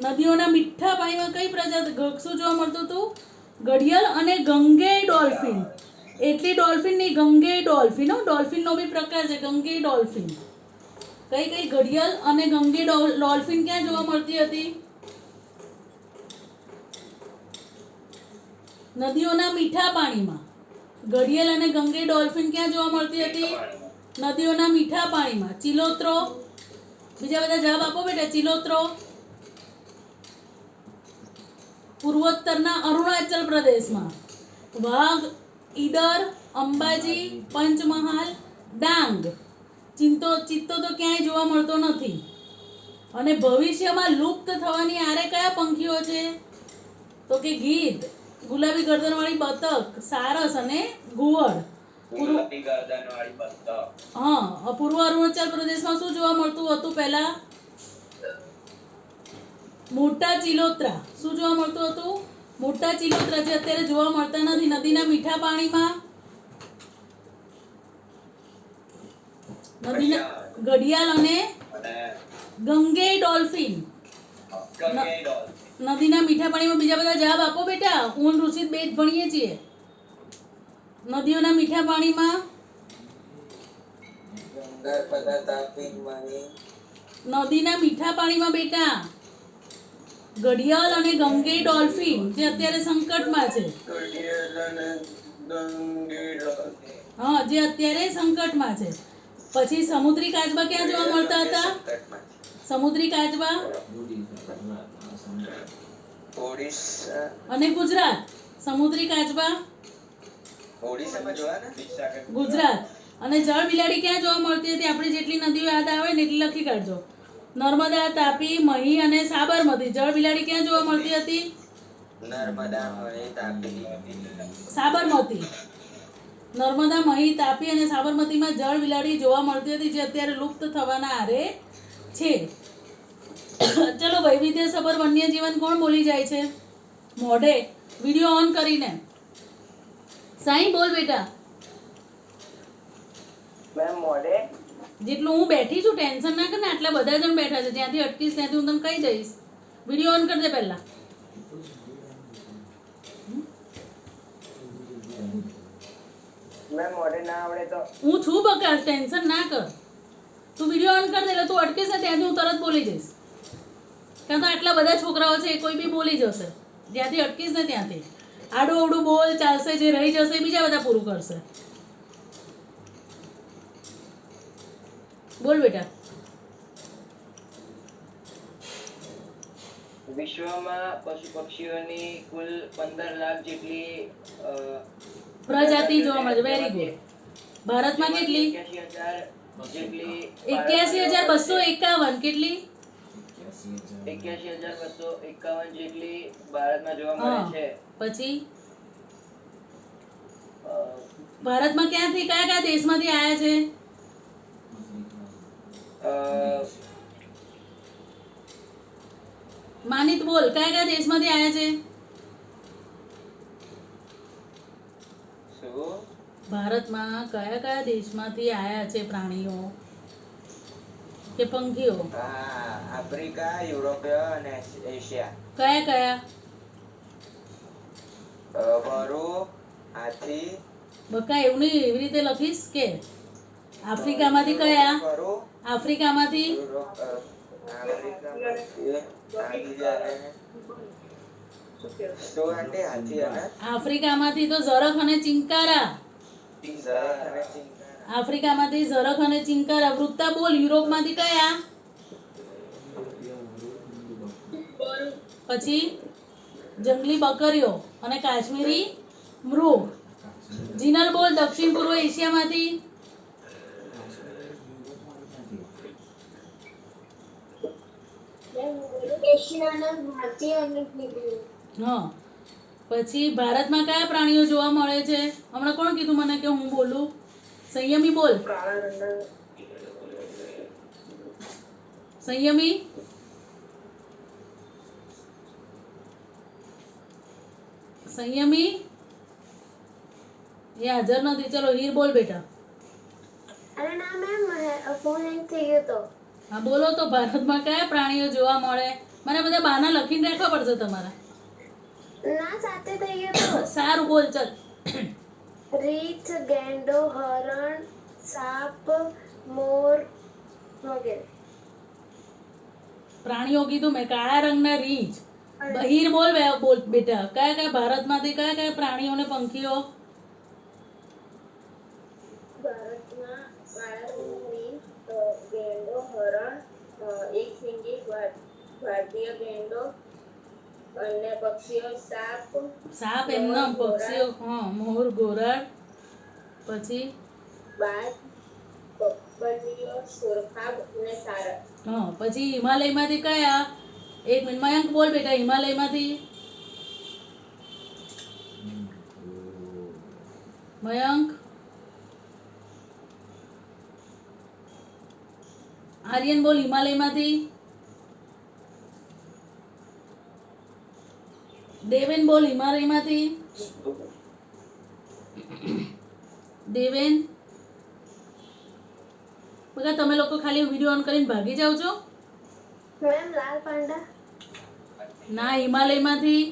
નદીઓના મીઠા પાણીમાં કઈ પ્રજાતિ શું જોવા મળતું હતું? ઘડિયાળ અને ગંગેય ડોલ્ફિન. એટલી ડોલ્ફિન નહીં, ગંગેય ડોલ્ફિન. ડોલ્ફિનનો બી પ્રકાર છે ગંગેય ડોલ્ફિન. કઈ કઈ ઘડિયાળ અને ગંગેય ડોલ્ફિન ક્યાં જોવા મળતી હતી? નદીઓના મીઠા પાણીમાં. ઘડિયાળ અને ગંગેય ડોલ્ફિન ક્યાં જોવા મળતી હતી? નદીઓના મીઠા પાણીમાં. ચિલોત્રો. બીજા બધા જવાબ આપો બેટા. ચિલોત્રો પૂર્વોત્તરના અરુણાચલ પ્રદેશમાં. વાઘ ઈડર, અંબાજી, પંચમહાલ, ડાંગ. ચિત્તો તો ક્યાંય જોવા મળતો નથી. અને ભવિષ્યમાં લુપ્ત થવાની આરે કયા પંખીઓ છે? તો કે ગીધ, ગુલાબી ગરદનવાળી બતક, સારસ અને ઘુવડ. ગુલાબી ગરદનવાળી બતક. હા. પૂર્વ અરુણાચલ પ્રદેશમાં શું જોવા મળતું હતું પહેલા? મોટા ચિલોત્રા. શું જોવા મળતું હતું? મોટા ચિલોત્રા, જે અત્યારે જોવા મળતા નથી. નદીના મીઠા પાણીમાં નદીના ઘડિયાળ અને ગંગેય ડોલ્ફિન. નદીના મીઠા પાણીમાં. બીજા બધા જવાબ આપો બેટા. હું ઋષિત બે જ ભણીએ છીએ. નદીઓના મીઠા પાણીમાં નર્મદા તાપી મહી નદીના મીઠા પાણીમાં બેટા ઘડિયાળ અને ગંગે ડોલ્ફિન જે અત્યારે સંકટમાં છે. ઘડિયાળ અને ગંગેડો હા, જે અત્યારે સંકટમાં છે. પછી સમુદ્રી કાચબા ક્યાં જોવા મળતા હતા? સમુદ્રી કાચબા ઓડિશા અને ગુજરાત. સમુદ્રી કાચબા ઓડિશામાં જોવા ને ગુજરાત. અને જળ બિલાડી ક્યાં જોવા મળતી હતી? આપણે જેટલી નદીઓ યાદ આવે ને એટલી લખી કાઢજો. નર્મદા, તાપી, મહી અને સાબરમતી. જળ બિલાડી ક્યાં જોવા મળતી હતી? નર્મદા મહી તાપી સાબરમતી. નર્મદા, મહી, તાપી અને સાબરમતીમાં જળ બિલાડી જોવા મળતી હતી, જે અત્યારે લુપ્ત થવાના આરે છે. ચલો, વૈવિધ્યસભર વન્યજીવન કોણ બોલી જાય છે મોઢે? વિડીયો ઓન કરીને. સાઈ બોલ બેટા. મેમ મોડે જેટલું હું બેઠી છું ટેન્શન ના કર ને, આટલા બધા જણ બેઠા છે. જ્યાંથી અટકીશ ત્યાંથી હું તને કહી દઈશ. વિડીયો ઓન કરજે પહેલા. મેમ મોડે ના આવડે તો હું છું બકા, ટેન્શન ના કર. તું વિડીયો ઓન કર દે એટલે તું અટકીશ ને ત્યાંથી હું તરત બોલી જઈશ. કારણ તો આટલા બધા છોકરાઓ છે, કોઈ બી બોલી જશે. જ્યાંથી અટકીશ ને ત્યાંથી. આડું અવડું બોલ ચાલશે, જે રહી જશે એ બીજા બધા પૂરું કરશે. બોલ બેટા. વિશ્વમાં પશુ પક્ષીઓની કુલ 15 લાખ જેટલી પ્રજાતિ જોવા મળે છે. Very good. ભારતમાં કેટલી? 81,000 જેટલી 81,251. કેટલી? 81,251 જેટલી ભારતમાં જોવા મળે હા. છે. પછી ભારતમાં ક્યાંથી કયા કયા દેશમાંથી આયા છે? અ, માનિત બોલ, કયા કયા દેશમાંથી આયા છે? શું ભારતમાં કયા કયા દેશમાંથી આયા છે પ્રાણીઓ કે પંખીઓ? આફ્રિકા, યુરોપીય અને એશિયા. કયા કયા? વરુ, હાથી, બકા એવું નહીં, એવી રીતે લખીશ કે આફ્રિકામાંથી કયા? વરુ, આફ્રિકામાંથી યુરોપ, આફ્રિકામાંથી હાથી અને શું આંટી? હાથી અને આફ્રિકામાંથી તો ઝરખ અને ચિંકારા. ઝરખ અને ચિંકારા. આફ્રિકામાંથી ઝરખ અને ચિંકારા. વૃત્તા બોલ, યુરોપમાંથી કયા? પછી જંગલી બકરીઓ અને કાશ્મીરી મૃગ. જીનલ બોલ, દક્ષિણ પૂર્વ એશિયામાંથી એશિયાના ભારતીય અને તિબેટી. હા. પછી ભારતમાં કયા પ્રાણીઓ જોવા મળે છે? હમણાં કોણ કીધું મને કે હું બોલું? સંયમી બોલ. કાળા રંગના સંયમી. સંયમી એ હાજર નથી. ચલો હીર બોલ બેટા. અરે ના મેમ, ફોન હેંગ થઈ ગયો તો. હા બોલો તો. ભારતમાં કયા પ્રાણીઓ જોવા મળે? મને બધા બહાના લખીને રાખવા પડશે તમારા. ના, સાથે થઈ ગયો તો. સારું બોલ ચલ. રીંછ, ગેંડો, હરણ, સાપ, મોર વગેરે. પ્રાણીઓ કીધું મેં. કાળા રંગના રીંછ. હીર બોલ બોલ બેટા. કયા કયા ભારતમાંથી કયા કયા પ્રાણીઓ ને પંખીઓ? ભારતમાં કાળા રંગની રીંછ, ગેંડો, હરણ, એક સિંગી ભારતીય ગેંડો અને પક્ષીઓ સાપ, સાપ એમના પક્ષીઓ. હા, મોર, ગોરાડ. પછી બાજ, બકરીઓ, સુરખાબ અને સારસ. હા. પછી હિમાલયમાંથી કયા? એક મિનિટ. મયંક બોલ બેટા. હિમાલયમાંથી મયંક. આર્યન બોલ. હિમાલયમાંથી દેવેન બોલ. હિમાલયમાંથી દેવેન. બગા તમે લોકો ખાલી વિડીયો ઓન કરીને ભાગી જાઓ છો. મેમ, લાલ પાંડા. ના, હિમાલયમાંથી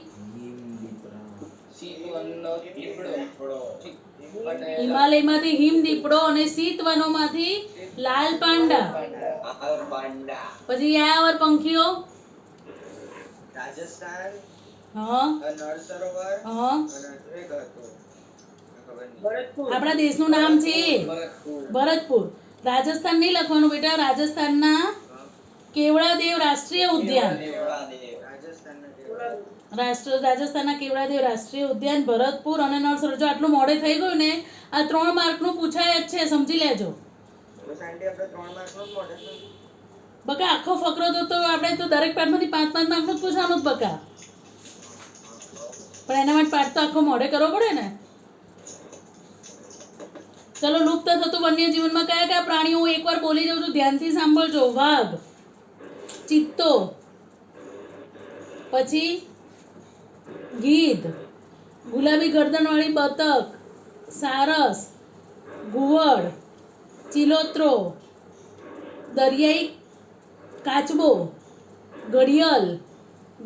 સિંહનો દીપડો. હિમાલયમાંથી હિમ દીપડો અને શીત વનોમાંથી લાલ પાંડા. પાંડા પછી યાયાવર પંખીઓ. રાજસ્થાન હા નળ સરોવર હા અને એક હતું ખબર નહીં આપણા દેશનું નામ છે એ. ભરતપુર. રાજસ્થાન નહીં લખવાનું બેટા. રાજસ્થાનના કેવડાદેવ રાષ્ટ્રીય ઉદ્યાન. રાજસ્થાનના કેવડાદેવ રાષ્ટ્રીય ઉદ્યાન, ભરતપુર અને નળ સરોવર. જો આટલું મોડે થઈ ગયું ને, આ 3 માર્કનું પૂછાય જ છે, સમજી લેજો. બકા આખો ફકરો તો આપણે તો દરેક પાઠમાંથી 5-5 માર્કનું જ પૂછવાનું જ બકા. પણ એના માટે પાઠ તો આખો મોડે કરવો પડે ને. ચલો, લુપ્ત થતું વન્યજીવનમાં કયા કયા પ્રાણીઓ? હું એકવાર બોલી જાઉં છું, ધ્યાનથી સાંભળજો. વાઘ, ચિત્તો, પછી ગીધ, ગુલાબી ગરદનવાળી બતક, સારસ, ઘુવડ, ચિલોત્રો, દરિયાઈ કાચબો, ઘડિયાળ,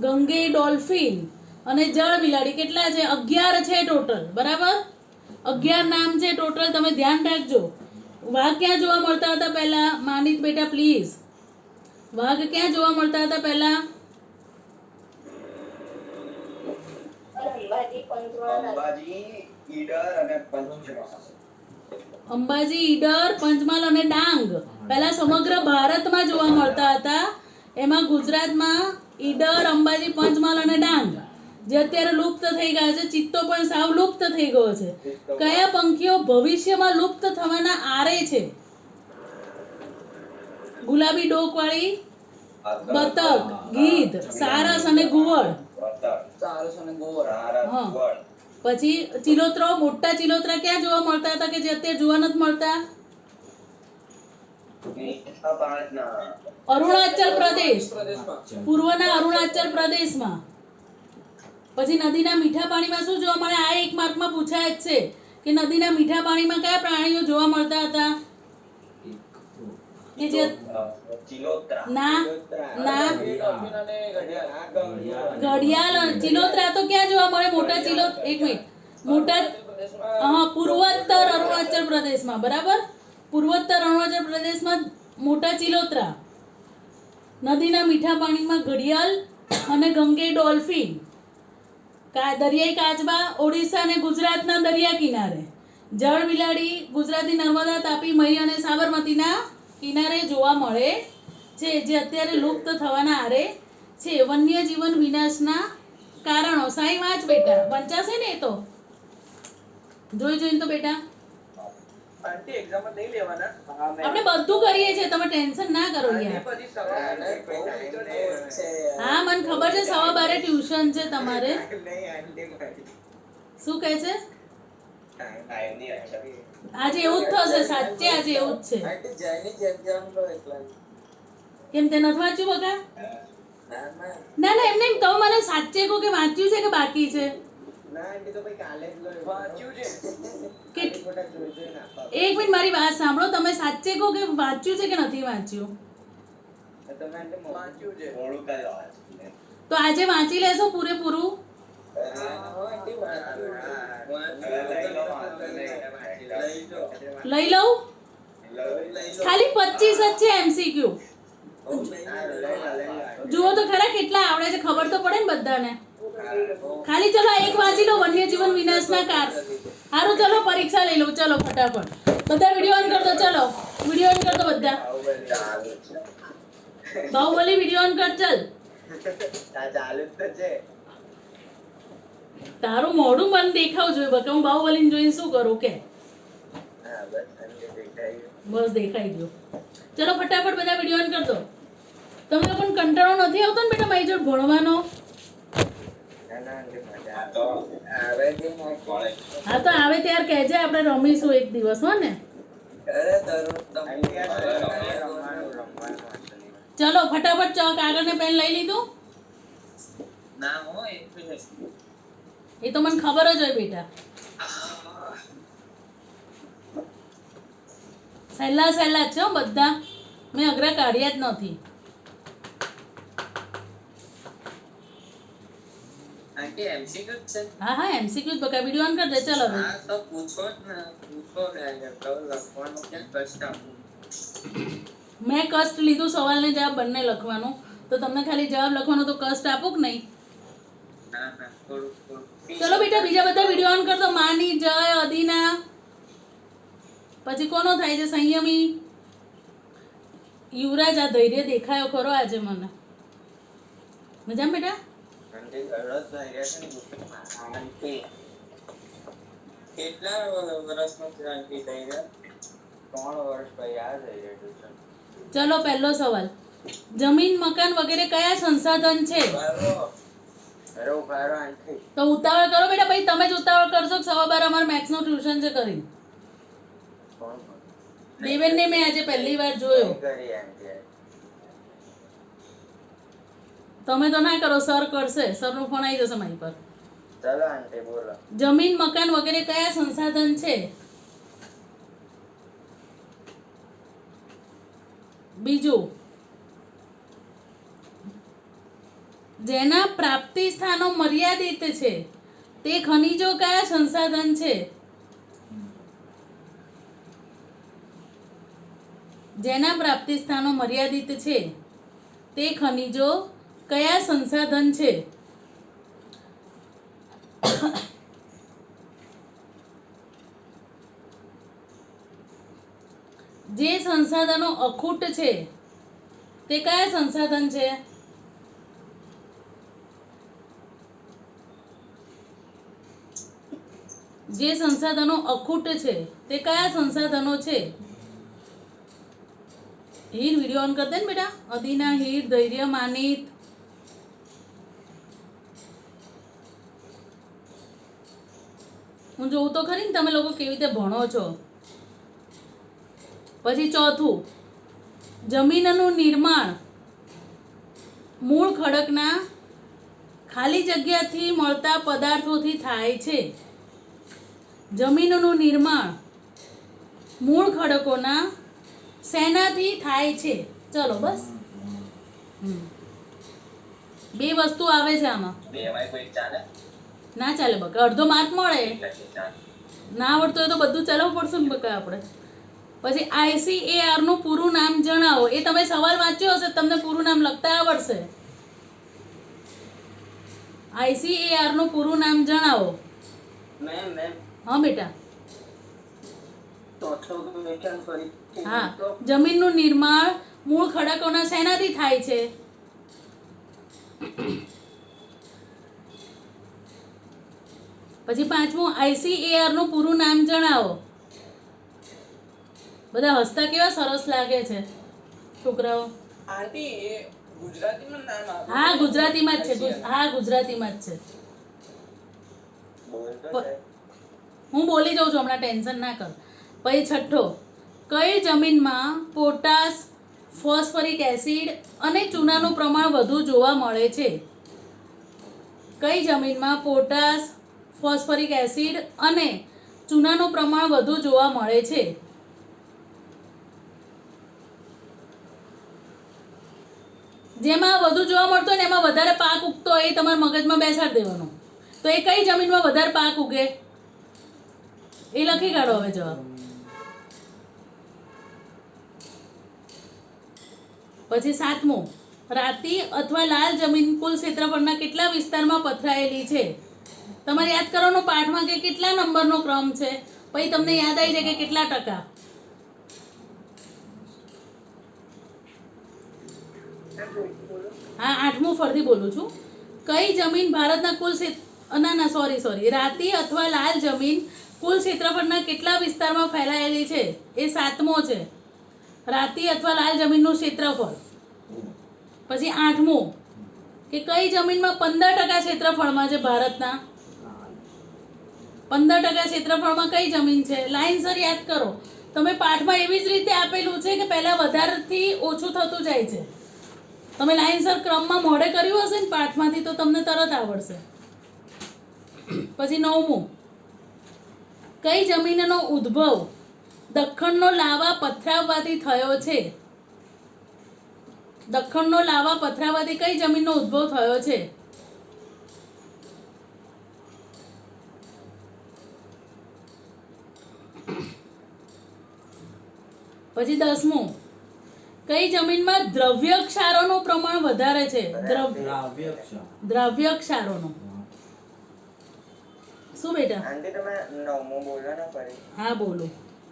ગંગે ડોલ્ફિન અને જળ બિલાડી. કેટલા છે? 11 છે ટોટલ. બરાબર, 11 નામ છે ટોટલ. તમે ધ્યાન રાખજો. વાઘ ક્યાં જોવા મળતા હતા પહેલા? માનિત બેટા પ્લીઝ. વાઘ ક્યાં જોવા મળતા હતા પહેલા? અંબાજી, ઈડર, પંચમહાલ અને ડાંગ પહેલા સમગ્ર ભારતમાં જોવા મળતા હતા. એમાં ગુજરાતમાં ઈડર, અંબાજી, પંચમહાલ અને ડાંગ જે અત્યારે લુપ્ત થઈ ગયા છે. ચિત્તો પણ સાવ લુપ્ત થઈ ગયો છે. કયા પંખીઓ ભવિષ્યમાં લુપ્ત થવાના આરે છે? ગુલાબી ડોકવાળી બતક, ગીધ, સારસ અને ઘુવડ. હા. પછી ચિલોત્રો, મોટા ચિલોત્રા ક્યાં જોવા મળતા હતા કે જે અત્યારે જોવા નથી મળતા? અરુણાચલ પ્રદેશ, પૂર્વના અરુણાચલ પ્રદેશમાં. પછી નદીના મીઠા પાણીમાં શું જોવા મળે? આ 1 માર્કમાં પૂછાય જ છે કે નદીના મીઠા પાણીમાં કયા પ્રાણીઓ જોવા મળતા હતા? કે જે ના ના ઘડિયાળ. ચિલોત્રા તો ક્યાં જોવા મળે? મોટા ચિલોત 1 મિનિટ. મોટા પૂર્વોત્તર અરુણાચલ પ્રદેશમાં. બરાબર, પૂર્વોત્તર અરુણાચલ પ્રદેશમાં મોટા ચિલોત્રા. નદીના મીઠા પાણીમાં ઘડિયાળ અને ગંગે ડોલ્ફિન. દરિયાઈ કાચબા ઓડિશા અને ગુજરાતના દરિયા કિનારે. જળ બિલાડી ગુજરાતની નર્મદા, તાપી, મહી અને સાબરમતીના કિનારે જોવા મળે છે, જે અત્યારે લુપ્ત થવાના આરે છે. વન્યજીવન વિનાશના કારણો. સાઈ વાંચ બેટા, વંચાશે ને એ તો. જોઈને તો બેટા આપણે બધું કરીએ છીએ, તમે ટેન્શન ના કરો યાર. હા, મને ખબર છે 12:15 ટ્યુશન છે તમારે. શું કહે છે? આજે એવું જ થશે, સાચે આજે એવું જ છે. કેમ તે નથી વાંચ્યું બકા? ના ના, એમને એમ કહો. મને સાચે કહો કે વાંચ્યું છે કે બાકી છે? એક મિનિટ મારી વાત સાંભળો. તમે સાચે કહો કે વાંચ્યું છે કે નથી વાંચ્યું? તો આજે વાંચી લેશો પૂરેપૂરું? લઈ લઉં? ખાલી 25 જ છે MCQ. જુઓ તો ખરા કેટલા આવડે છે, ખબર તો પડે ને બધાને. ખાલી ચલો એક વાંચી લો, વન્યજીવન વિનાશના કારણ. સારું, ચલો પરીક્ષા લઈ લઉં. ચલો ફટાફટ બધા વિડીયો ઓન કર દો. ચલો વિડીયો ઓન કર દો બધા. બાહુબલી વિડીયો ઓન કર. ચલ, તારું મોઢું મને દેખાવ જોઈએ બકા. હું બાહુબલીને જોઈને શું કરું કે? બસ દેખાઈ ગયો. ચલો ફટાફટ બધા વિડીયો ઓન કર દો. તમને લોકોને કંટાળો નથી આવતો ને બેટા મારી જોડે ભણવાનો? હા તો આવે ત્યારે કહેજે, આપણે રમીશું એક દિવસ. હો ને? ચલો ફટાફટ ચોક આગળ ને પેન લઈ લીધું? એ તો મને ખબર જ હોય બેટા. સહેલા સહેલા છે બધા. મેં અઘરા કાઢ્યા જ નથી. આંટી એમસીક્યુ છે હા હા એમસીક્યુ બકા વિડીયો ઓન કરી દે ચાલો હવે હા તો પૂછો જ ને પૂછો ડાયરેક્ટ તો લખવાનું ક્યાં કષ્ટ આપું મેં કષ્ટ લીધું સવાલને જવાબ બંને લખવાનું તો તમને ખાલી જવાબ લખવાનો તો કષ્ટ આપું કે નહીં? ના ના થોડું ચલો બેટા બીજા બધા વિડીયો ઓન કરતો માની જય અદીના પછી કોનો થાય છે સંયમી યુવરાજ આ ધૈર્ય દેખાયો ખરો આજે મને મજામાં બેટા આંટી ગળત ધૈર્ય છે ને આંટી કેટલા વર્ષનો છે આંટી ધૈર્ય 3 વર્ષ પછી આ ધૈર્ય ટ્યુશન ચલો પહેલો સવાલ જમીન મકાન વગેરે કયા સંસાધન છે? અરે ઉભારો આંટી તો ઉતાવળ કરો બેટા પછી તમે જ ઉતાવળ કરશો કે 12:15 અમારે મેથ્સનું ટ્યુશન છે કરી કોણ દેવેનને મેં આજે પહેલી વાર જોયો કરી આંટી તમે તો ના કરો સર કરશે સરનો ફોન આવી જશે મારી પર ચલો આંટી બોલો જમીન મકાન વગેરે કયા સંસાધન છે? બીજું જેના પ્રાપ્તિ સ્થાનો મર્યાદિત છે તે ખનિજો કયા સંસાધન છે? જેના પ્રાપ્તિ સ્થાનો મર્યાદિત છે તે ખનિજો કયા સંસાધન છે? જે સંસાધનો અખૂટ છે તે કયા સંસાધન છે? જે સંસાધનો અખૂટ છે તે કયા સંસાધનો છે? હીર વિડીયો ઓન કરી દે ને બેટા અદીના હીર ધૈર્ય માનિત હું જોઉં તો ખરી ને તમે લોકો કેવી રીતે ભણો છો. પછી ચોથું જમીનનું નિર્માણ મૂળ ખડકના ખાલી જગ્યાથી મળતા પદાર્થોથી થાય છે. જમીનનું નિર્માણ મૂળ ખડકોના શેનાથી થાય છે? ચલો બસ બે વસ્તુ આવે છે આમાં. બેમાં કોઈ ચાલે ના ચાલે બકા અડધો માર્ક મળે ના આવડતું હોય તો બધું ચલાવવું પડશે ને બકા આપણે. પછી ICAR નું પૂરું નામ જણાવો. એ તમે સવાલ વાંચ્યો હશે તમને પૂરું નામ લખતા આવડશે. ICAR નું પૂરું નામ જણાવો. મેમ હા બેટા તો વેચાણ કરી હા જમીનનું નિર્માણ મૂળ ખડકોના શેનાથી થાય છે? પછી પાંચમું ICAR નું પૂરું નામ જણાવો. બધા હસતા કેવા સરસ લાગે છે છોકરાઓ. આંટી એ ગુજરાતીમાં નામ આવે હા ગુજરાતીમાં જ છે. હા ગુજરાતીમાં જ છે. બોલતો છે હું બોલી જાઉં છું હમણાં ટેન્શન ના કર. પછી છઠ્ઠો કઈ જમીનમાં પોટાશ ફોસ્ફરિક એસિડ અને ચૂનાનું પ્રમાણ વધુ જોવા મળે છે? કઈ જમીનમાં પોટાશ ફોસ્ફરિક એસિડ અને ચૂનાનું પ્રમાણ વધુ જોવા મળે છે? જેમાં વધુ જોવા મળતો હોય ને એમાં વધારે પાક ઉગતો હોય એ તમારા મગજમાં બેસાડી દેવાનો. તો એ કઈ જમીનમાં વધારે પાક ઉગે એ લખી કાઢો હવે જવાબ. પછી સાતમું રાતી અથવા લાલ જમીન કુલ ક્ષેત્રફળના કેટલા વિસ્તારમાં પથરાયેલી છે? તમારે યાદ કરવાનો પાઠમાં કે કેટલા નંબરનો ક્રમ છે પછી તમને યાદ આવી જાય કે કેટલા ટકા. હા આઠમું ફરીથી બોલું છું. કઈ જમીન ભારતના કુલ ના સોરી રાતી અથવા લાલ જમીન કુલ ક્ષેત્રફળના કેટલા વિસ્તારમાં ફેલાયેલી છે? એ સાતમો છે રાતી અથવા લાલ જમીનનું ક્ષેત્રફળ. પછી આઠમું કે કઈ જમીનમાં 15% ક્ષેત્રફળમાં છે ભારતના? 15% ક્ષેત્રફળમાં કઈ જમીન છે? લાઈનસર યાદ કરો. તમે પાઠમાં એવી જ રીતે આપેલું છે કે પહેલા વધારેથી ઓછું થતું જાય છે. તમે લાઈનસર ક્રમમાં મોઢે કર્યું હશે ને પાઠમાંથી તો તમને તરત આવડશે. પછી નવમું કઈ જમીનનો ઉદ્ભવ દખ્ખણનો લાવા પથરાવવાથી થયો છે? દખ્ખણનો લાવા પથરાવવાથી કઈ જમીનનો ઉદ્ભવ થયો છે? પછી 10મું, કઈ જમીનમાં દ્રવ્ય ક્ષારોનું પ્રમાણ વધારે છે? દ્રવ્ય ક્ષારોનું. શું બેટા? આંટી તમે 9મું બોલો ને ફરી. હા બોલો.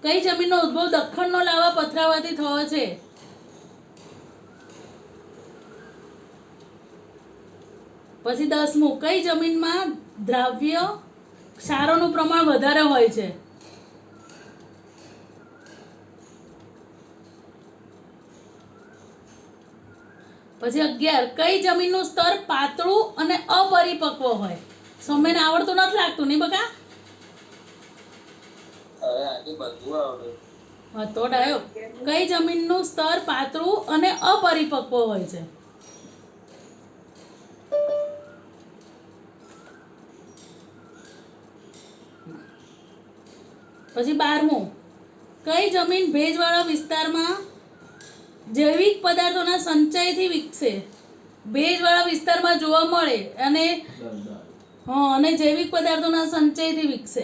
કઈ જમીનનો ઉદ્ભવ દખ્ખણનો લાવા પથરાવાથી થયો છે? પછી 10મું, કઈ જમીનમાં દ્રવ્ય ક્ષારોનું પ્રમાણ વધારે હોય છે? પછી 11, કઈ જમીનનું સ્તર પાતળું અને અપરિપક્વ હોય? સૌમ્યને આવડતું નથી લાગતું નહીં બકા? હવે આંટી બધું આવડે. હા તો ડાયો. કઈ જમીનનું સ્તર પાતળું અને અપરિપક્વ હોય છે? પછી 12મું, કઈ જમીન ભેજવાળા વિસ્તારમાં જૈવિક પદાર્થોના સંચયથી વિકસે? ભેજવાળા વિસ્તારમાં જોવા મળે અને અને જૈવિક પદાર્થોના સંચયથી વિકસે.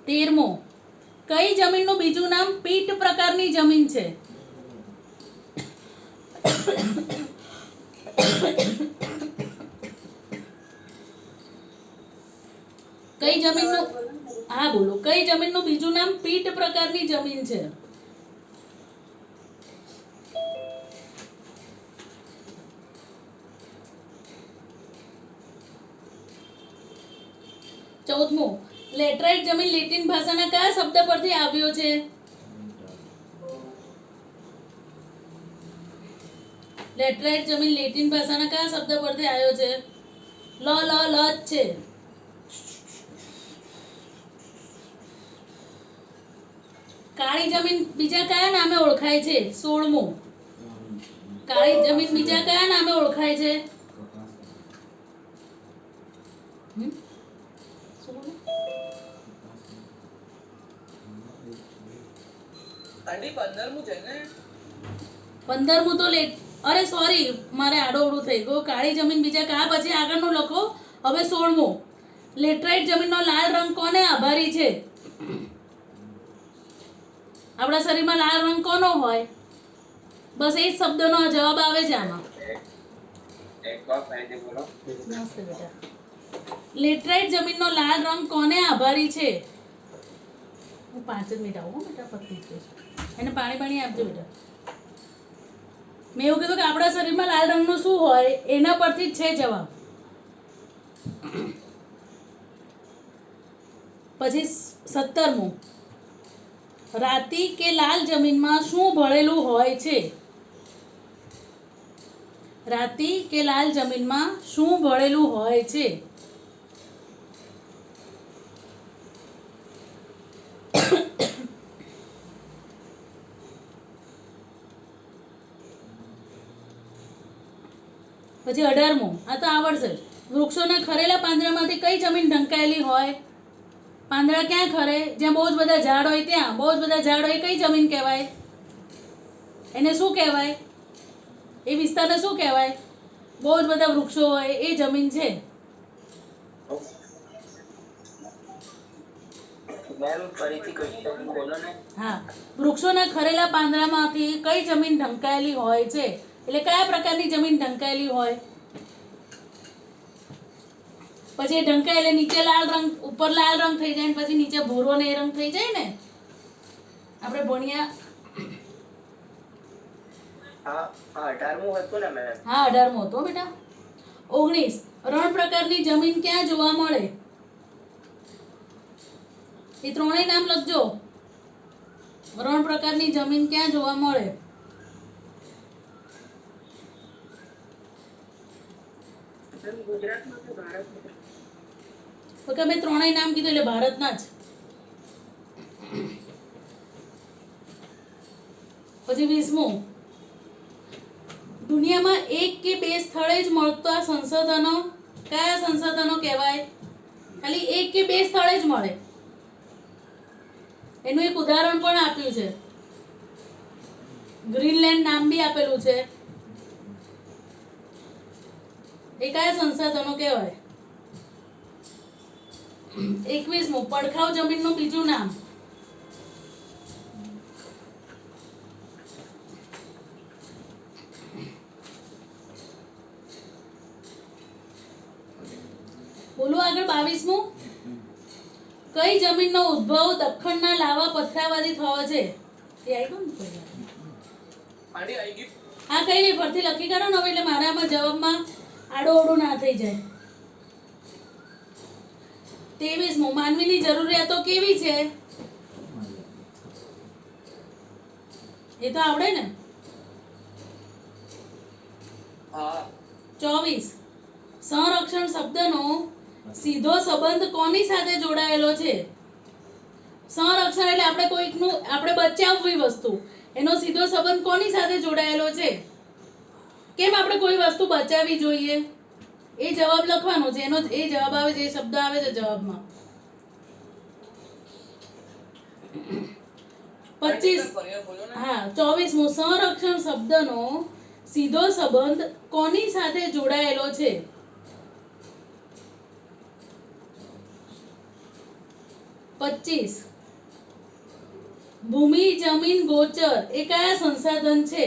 13મું, કઈ જમીનનું બીજું નામ પીટ પ્રકારની જમીન છે? કઈ જમીનનું, હા બોલો, કઈ જમીનનું બીજું નામ પીટ પ્રકારની જમીન છે? ચૌદમું, લેટરાઇટ જમીન લેટિન ભાષાના કયા શબ્દ પરથી આવ્યો છે? લેટરાઇટ જમીન લેટિન ભાષાના કયા શબ્દ પરથી આવ્યો છે? લ જ છે. કાળી જમીન બીજા કયા નામે ઓળખાય છે? 16મું, કાળી જમીન બીજા કયા નામે ઓળખાય છે? શું બોલે? આંટી 15મું છે ને? 15મું તો અરે સોરી, મારે આડોઅવળું થઈ ગયું. કાળી જમીન બીજા કયા પછી આગળનું લખો. હવે 16મું, લેટરાઇટ જમીનનો લાલ રંગ કોને આભારી છે? આપણા શરીરમાં લાલ રંગ કોનો હોય? બસ એ જ શબ્દનો જવાબ આવે છે આમાં. એક વાર ફરીથી બોલો. મસ્ત બેટા. લેટરાઇટ જમીનનો લાલ રંગ કોને આભારી છે? હું 5 જ મિનિટ આવું હો બેટા, પતી જશે. એને પાણી આપજો બેટા. મેં એવું કીધું કે આપણા શરીરમાં લાલ રંગનું શું હોય એના પરથી જ છે જવાબ. પછી 17મું, રાતી કે લાલ જમીનમાં શું ભળેલું હોય છે? રાતી કે લાલ જમીનમાં શું ભળેલું હોય છે? પછી 18મું, આ તો આવડશે જ. વૃક્ષોના ખરેલા પાંદડામાંથી કઈ જમીન ઢંકાયેલી હોય? પાંદડા ક્યાં ખરે? જ્યાં બહુ જ બધા ઝાડ હોય ત્યાં. બહુ જ બધા ઝાડ હોય કઈ જમીન કહેવાય? એને શું કહેવાય? એ વિસ્તારને શું કહેવાય? બહુ જ બધા વૃક્ષો હોય એ જમીન છે. મેમ ફરીથી ક્વેશ્ચન બોલો ને. હા, વૃક્ષોના ખરેલા પાંદડામાંથી કઈ જમીન ઢંકાયેલી હોય છે? એટલે કયા પ્રકારની જમીન ઢંકાયેલી હોય? પછી એ ઢંકાય એટલે નીચે લાલ રંગ, ઉપર લાલ રંગ થઈ જાય ને પછી નીચે ભૂરો ને એ રંગ થઈ જાય ને. આપણે ભણ્યા. હા 18મું હતું ને મેમ? હા 18મું હતો બેટા. 19, રણ પ્રકારની જમીન ક્યાં જોવા મળે? એ ત્રણેય નામ લખજો. રણ પ્રકારની જમીન ક્યાં જોવા મળે? ગુજરાતમાં તો ભારતમાં. તો કે મેં ત્રણેય નામ કીધું એટલે ભારતના જ. પછી 20મું, દુનિયામાં એક કે બે સ્થળે જ મળતા સંશોધનો કયા સંશોધનો કહેવાય? ખાલી એક કે બે સ્થળે જ મળે. એનું એક ઉદાહરણ પણ આપ્યું છે. ગ્રીનલેન્ડ નામ બી આપેલું છે. એ કયા સંસાધનો કહેવાય? 21મું પડખાવ જમીનનું બીજું નામ. બોલું આગળ 22મું. કઈ જમીનનો ઉદ્ભવ દખ્ખણના લાવા પથરાવાથી થયો છે? એ આવ્યું ને પહેલા. આંટી આવી ગયું. હા કઈ નહીં, ફરથી લખી કાઢો ને હવે, એટલે મારા આમાં જવાબમાં આડો અવડું ના થઈ જાય. 23મું. માનવીની જરૂરિયાતો કેવી છે? એ તો આવડે ને. હા 24. સંરક્ષણ શબ્દનો સીધો સંબંધ કોની સાથે જોડાયેલો છે? સંરક્ષણ એટલે આપણે કોઈકનું, આપણે બચાવવી વસ્તુ, એનો સીધો સંબંધ કોની સાથે જોડાયેલો છે? કેમ આપણે કોઈ વસ્તુ બચાવવી જોઈએ? એ જવાબ લખવાનો છે, એનો એ જવાબ આવે છે, એ શબ્દ આવે છે જવાબમાં. 25. બોલો ને. હા 24મું. સંરક્ષણ શબ્દનો સીધો સંબંધ કોની સાથે જોડાયેલો છે? પચીસ. ભૂમિ જમીન ગોચર એ કયા સંસાધન છે?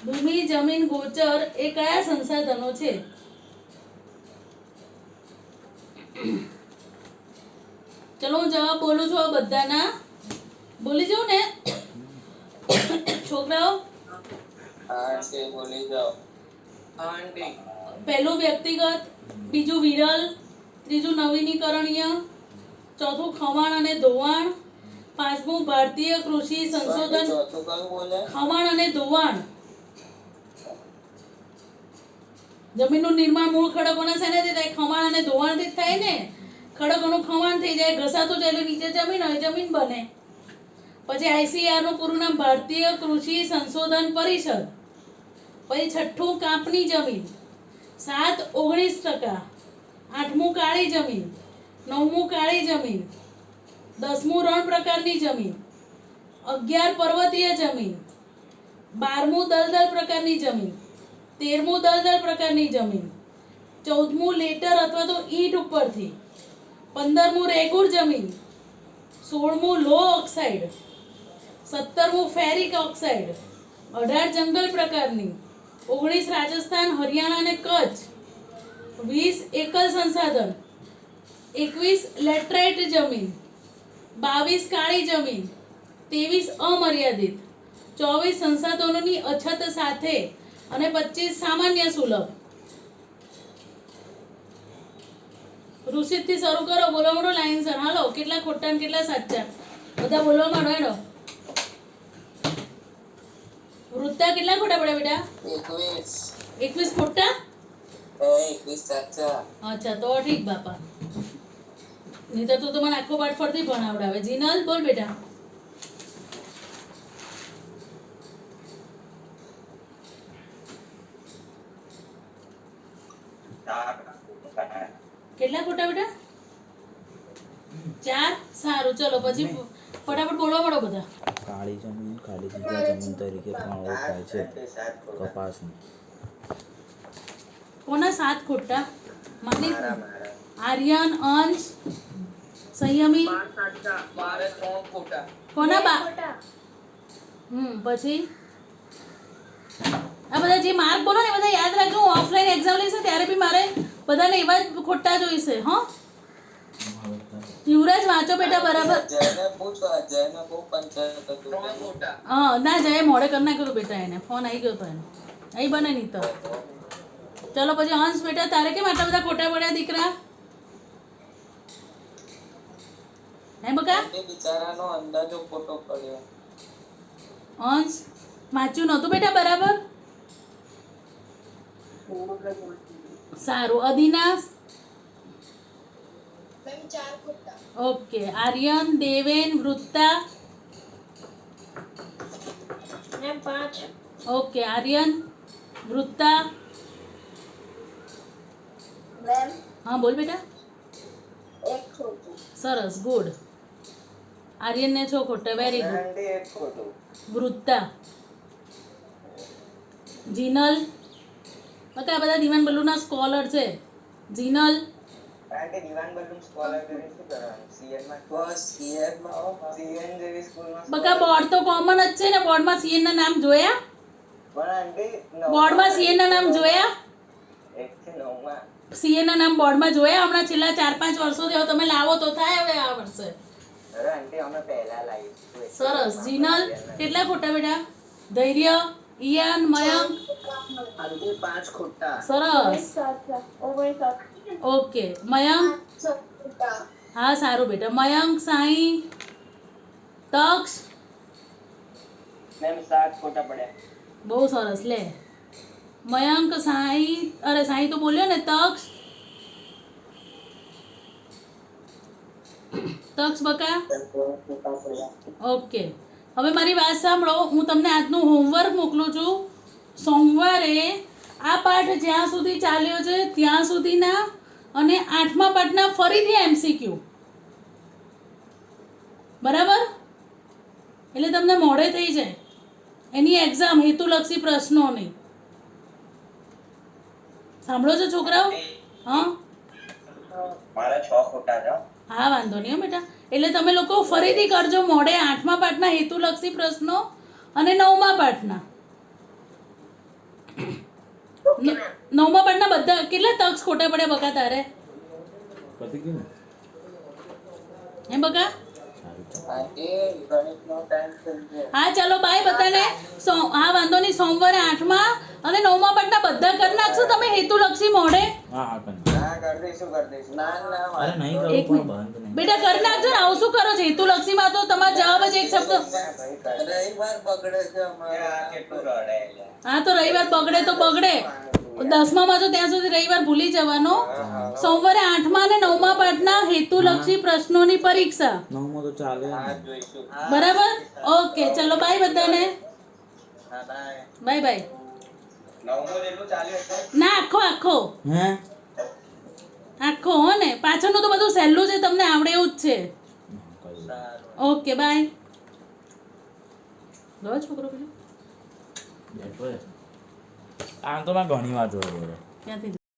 ભૂમિ જમીન ગોચર એ કયા સંસાધનો છે? ચલો હું જવાબ બોલું છું આ બધાના. બોલી જાઉં ને છોકરાઓ? હા છે, બોલી જાઓ. આંટી પહેલું વ્યક્તિગત, બીજું વિરલ, ત્રીજું નવીનીકરણીય, ચોથું ખમણ અને ધોવાણ, પાંચમું ભારતીય કૃષિ સંશોધન. ચોથું કયું બોલે? ખમણ અને ધોવાણ. જમીનનું નિર્માણ મૂળ ખડકોના શેનાથી થાય? ખમણ અને ધોવાણથી જ થાય ને. ખડકોનું ખમણ થઈ જાય, ઘસાતું જાય એટલે નીચે જમીન હોય, જમીન બને. પછી ICAR નું પૂરું નામ ભારતીય કૃષિ સંશોધન પરિષદ. પછી છઠ્ઠું કાપની જમીન, 7-19%. આઠમું કાળી જમીન, નવમું કાળી જમીન, 10મું રણ પ્રકારની જમીન, 11 પર્વતીય જમીન, 12મું દલદલ પ્રકારની જમીન, 13મું દલદલ પ્રકારની જમીન, 14મું લેટર અથવા તો ઈંટ ઉપરથી, 15મું રેગુર જમીન, 16મું લો ઓક્સાઇડ, 17મું ફેરિક ઓક્સાઇડ, 18 જંગલ પ્રકારની, 19 રાજસ્થાન, હરિયાણા અને કચ્છ, 20 એકલ સંસાધન, 21 લેટરાઇટ જમીન, 22 કાળી જમીન, 23 અમર્યાદિત, 24 સંસાધનોની અછત સાથે અને 25 સામાન્ય સુલભ. ઋષિતથી શરૂ કરો, બોલવા માંડો લાઈનસર. હાલો, કેટલા ખોટા ને કેટલા સાચા બધા બોલવા માંડો. હેડો. વૃત્તા કેટલા ખોટા પડ્યા બેટા? 21 ખોટા. 21 સાચા. અચ્છા તો ઠીક બાપા, નહીં તો તું તો મને આખો પાઠ ફરતી ભણાવડાવે. જીનલ બોલ બેટા. કેટલા ખોટા બેટા? 4. સારું, ચલો પછી ફટાફટ બોલવા માંડો બધા. કાળી જમીન ખાલી જગ્યા જમીન તરીકે પણ ઓળખાય છે. કપાસની. કોના 7 ખોટા? માની મારા. આર્યન, અંશ, સંયમી. મારે 3 ખોટા. કોના પછી આ બધા જે માર્ક બોલો ને એ બધા યાદ રાખજો. હું ઓફલાઈન એક્ઝામ લઈશ ને ત્યારે બી મારે બધાને એવા જ ખોટા જોઈશે. હો યુવરાજ વાંચો બેટા બરાબર. જયને પૂછો, જયને બહુ પંચાયત હતું. 3 ખોટા. હા ના જાય, મોડે કરી નાખ્યું બેટા, એને ફોન આવી ગયો તો એનો અહીં બને નહીં તો. ચલો પછી અંશ બેટા, તારે કેમ આટલા બધા ખોટા પડ્યા દીકરા? હે બકા? એ બિચારાનો અંદાજો ખોટો પડ્યો. અંશ વાંચ્યું નહોતું બેટા બરાબર? સારું. અદિનાશ? મેમ 4 ખોટા. Okay. Aryan, Deven, Vrutta? Ma'am 5. Okay. Aryan, Vrutta? Ma'am હા બોલ બેટા. 1 ખોટું. સરસ, ગુડ. આર્યનને 6 ખોટા, વેરી ગુડ. આંટી એક ખોટું. વૃત્તા? જીનલ? બકા બધા દિવાન બલ્લુના સ્કોલર છે. જીનલ આંટી દિવાન બલૂમ સ્કોલર કરી શું કરવાનું સીએન માં બસ સીએન માં સીએન જેવી સ્કૂલમાં બકા બોર્ડ તો કોમન જ છે ને, બોર્ડમાં સીએન ના નામ જોયા? પણ આંટી બોર્ડમાં સીએન ના નામ જોયા? 1 થી 9 માં સીએન ના નામ બોર્ડમાં જોયા? હમણાં છેલ્લા 4-5 વર્ષોથી હવે તમે લાવો તો થાય હવે આ વર્ષે. અરે આંટી અમે પહેલા લાવી સરસ. જીનલ કેટલા ખોટા બેટા? ધૈર્ય, ઈયાન, મયંક? આંટી 5 ખોટા સરસ. ઓકે. મયંક? ખોટા. હા સારું બેટા. મયંક, સાઈ, તક્ષ? મેમ 7 ખોટા પડ્યા. બહુ સરસ. લે મયંક, સાઈ, અરે સાઈ તો બોલ્યો ને. તક્ષ? તક્ષ બકા? ઓકે. હવે મારી વાત સાંભળો, હું તમને આજનું હોમવર્ક મોકલું છું. સોમવારે આ પાઠ જ્યાં સુધી ચાલ્યો છે ત્યાં સુધીના અને 8મા પાઠના ફરીથી એમસીક્યુ, બરાબર? એટલે તમને મોડે થઈ જાય એની એક્ઝામ, હેતુલક્ષી પ્રશ્નોની. સાંભળો છો છોકરાઓ? હા મારા 6 ખોટા છે હા વાંધો નહીં હો બેટા. એટલે તમે લોકો ફરીથી કરજો મોડે 8મા પાઠના હેતુલક્ષી પ્રશ્નો અને 9મા પાઠના. 9મા પાઠના બધા કેટલા તક્ષ ખોટા પડ્યા બકા તારે? પતી ગયું ને? હે બકા? સારું ચાલો. આંટી ગણિતનો ટાઈમ થઈ ગયો હા ચાલો બાય બધાને. હા વાંધો નહીં. સોમવારે 8મા અને 9મા પાઠના બધા કરી નાખશો તમે હેતુલક્ષી મોડે? હા હા કરી. ના કરી દઈશું ના ના અરે નહીં કરું એક પણ મિનિટ. બંધ નહીં. બેટા કરી નાખજો ને. આવું શું કરો છો? હેતુલક્ષીમાં તો તમારો જવાબ જ એક શબ્દ. રવિવાર બગડે છે અમારા કેટલું રડે હા તો રવિવાર બગડે તો બગડે. 10મામાં છો ત્યાં સુધી રવિવાર ભૂલી જવાનો. સોમવારે 8મા અને 9મા પાઠના હેતુલક્ષી પ્રશ્નોની પરીક્ષા, 9માં તો ચાલે ને. જોઈશું બરાબર? ઓકે ચલો બાય બધાને. હા બાય બાય બાય. 9મો જેટલું ચાલ્યું હતું ના આખો આખો હે આખો હો ને. પાછળનું તો બધું સહેલું છે, તમને આવડે એવું જ છે. સારું ઓકે બાય. ગયો છોકરો પેલો? બેઠો છે. આમ તો મેં ઘણી વાર જોયો. ક્યાંથી?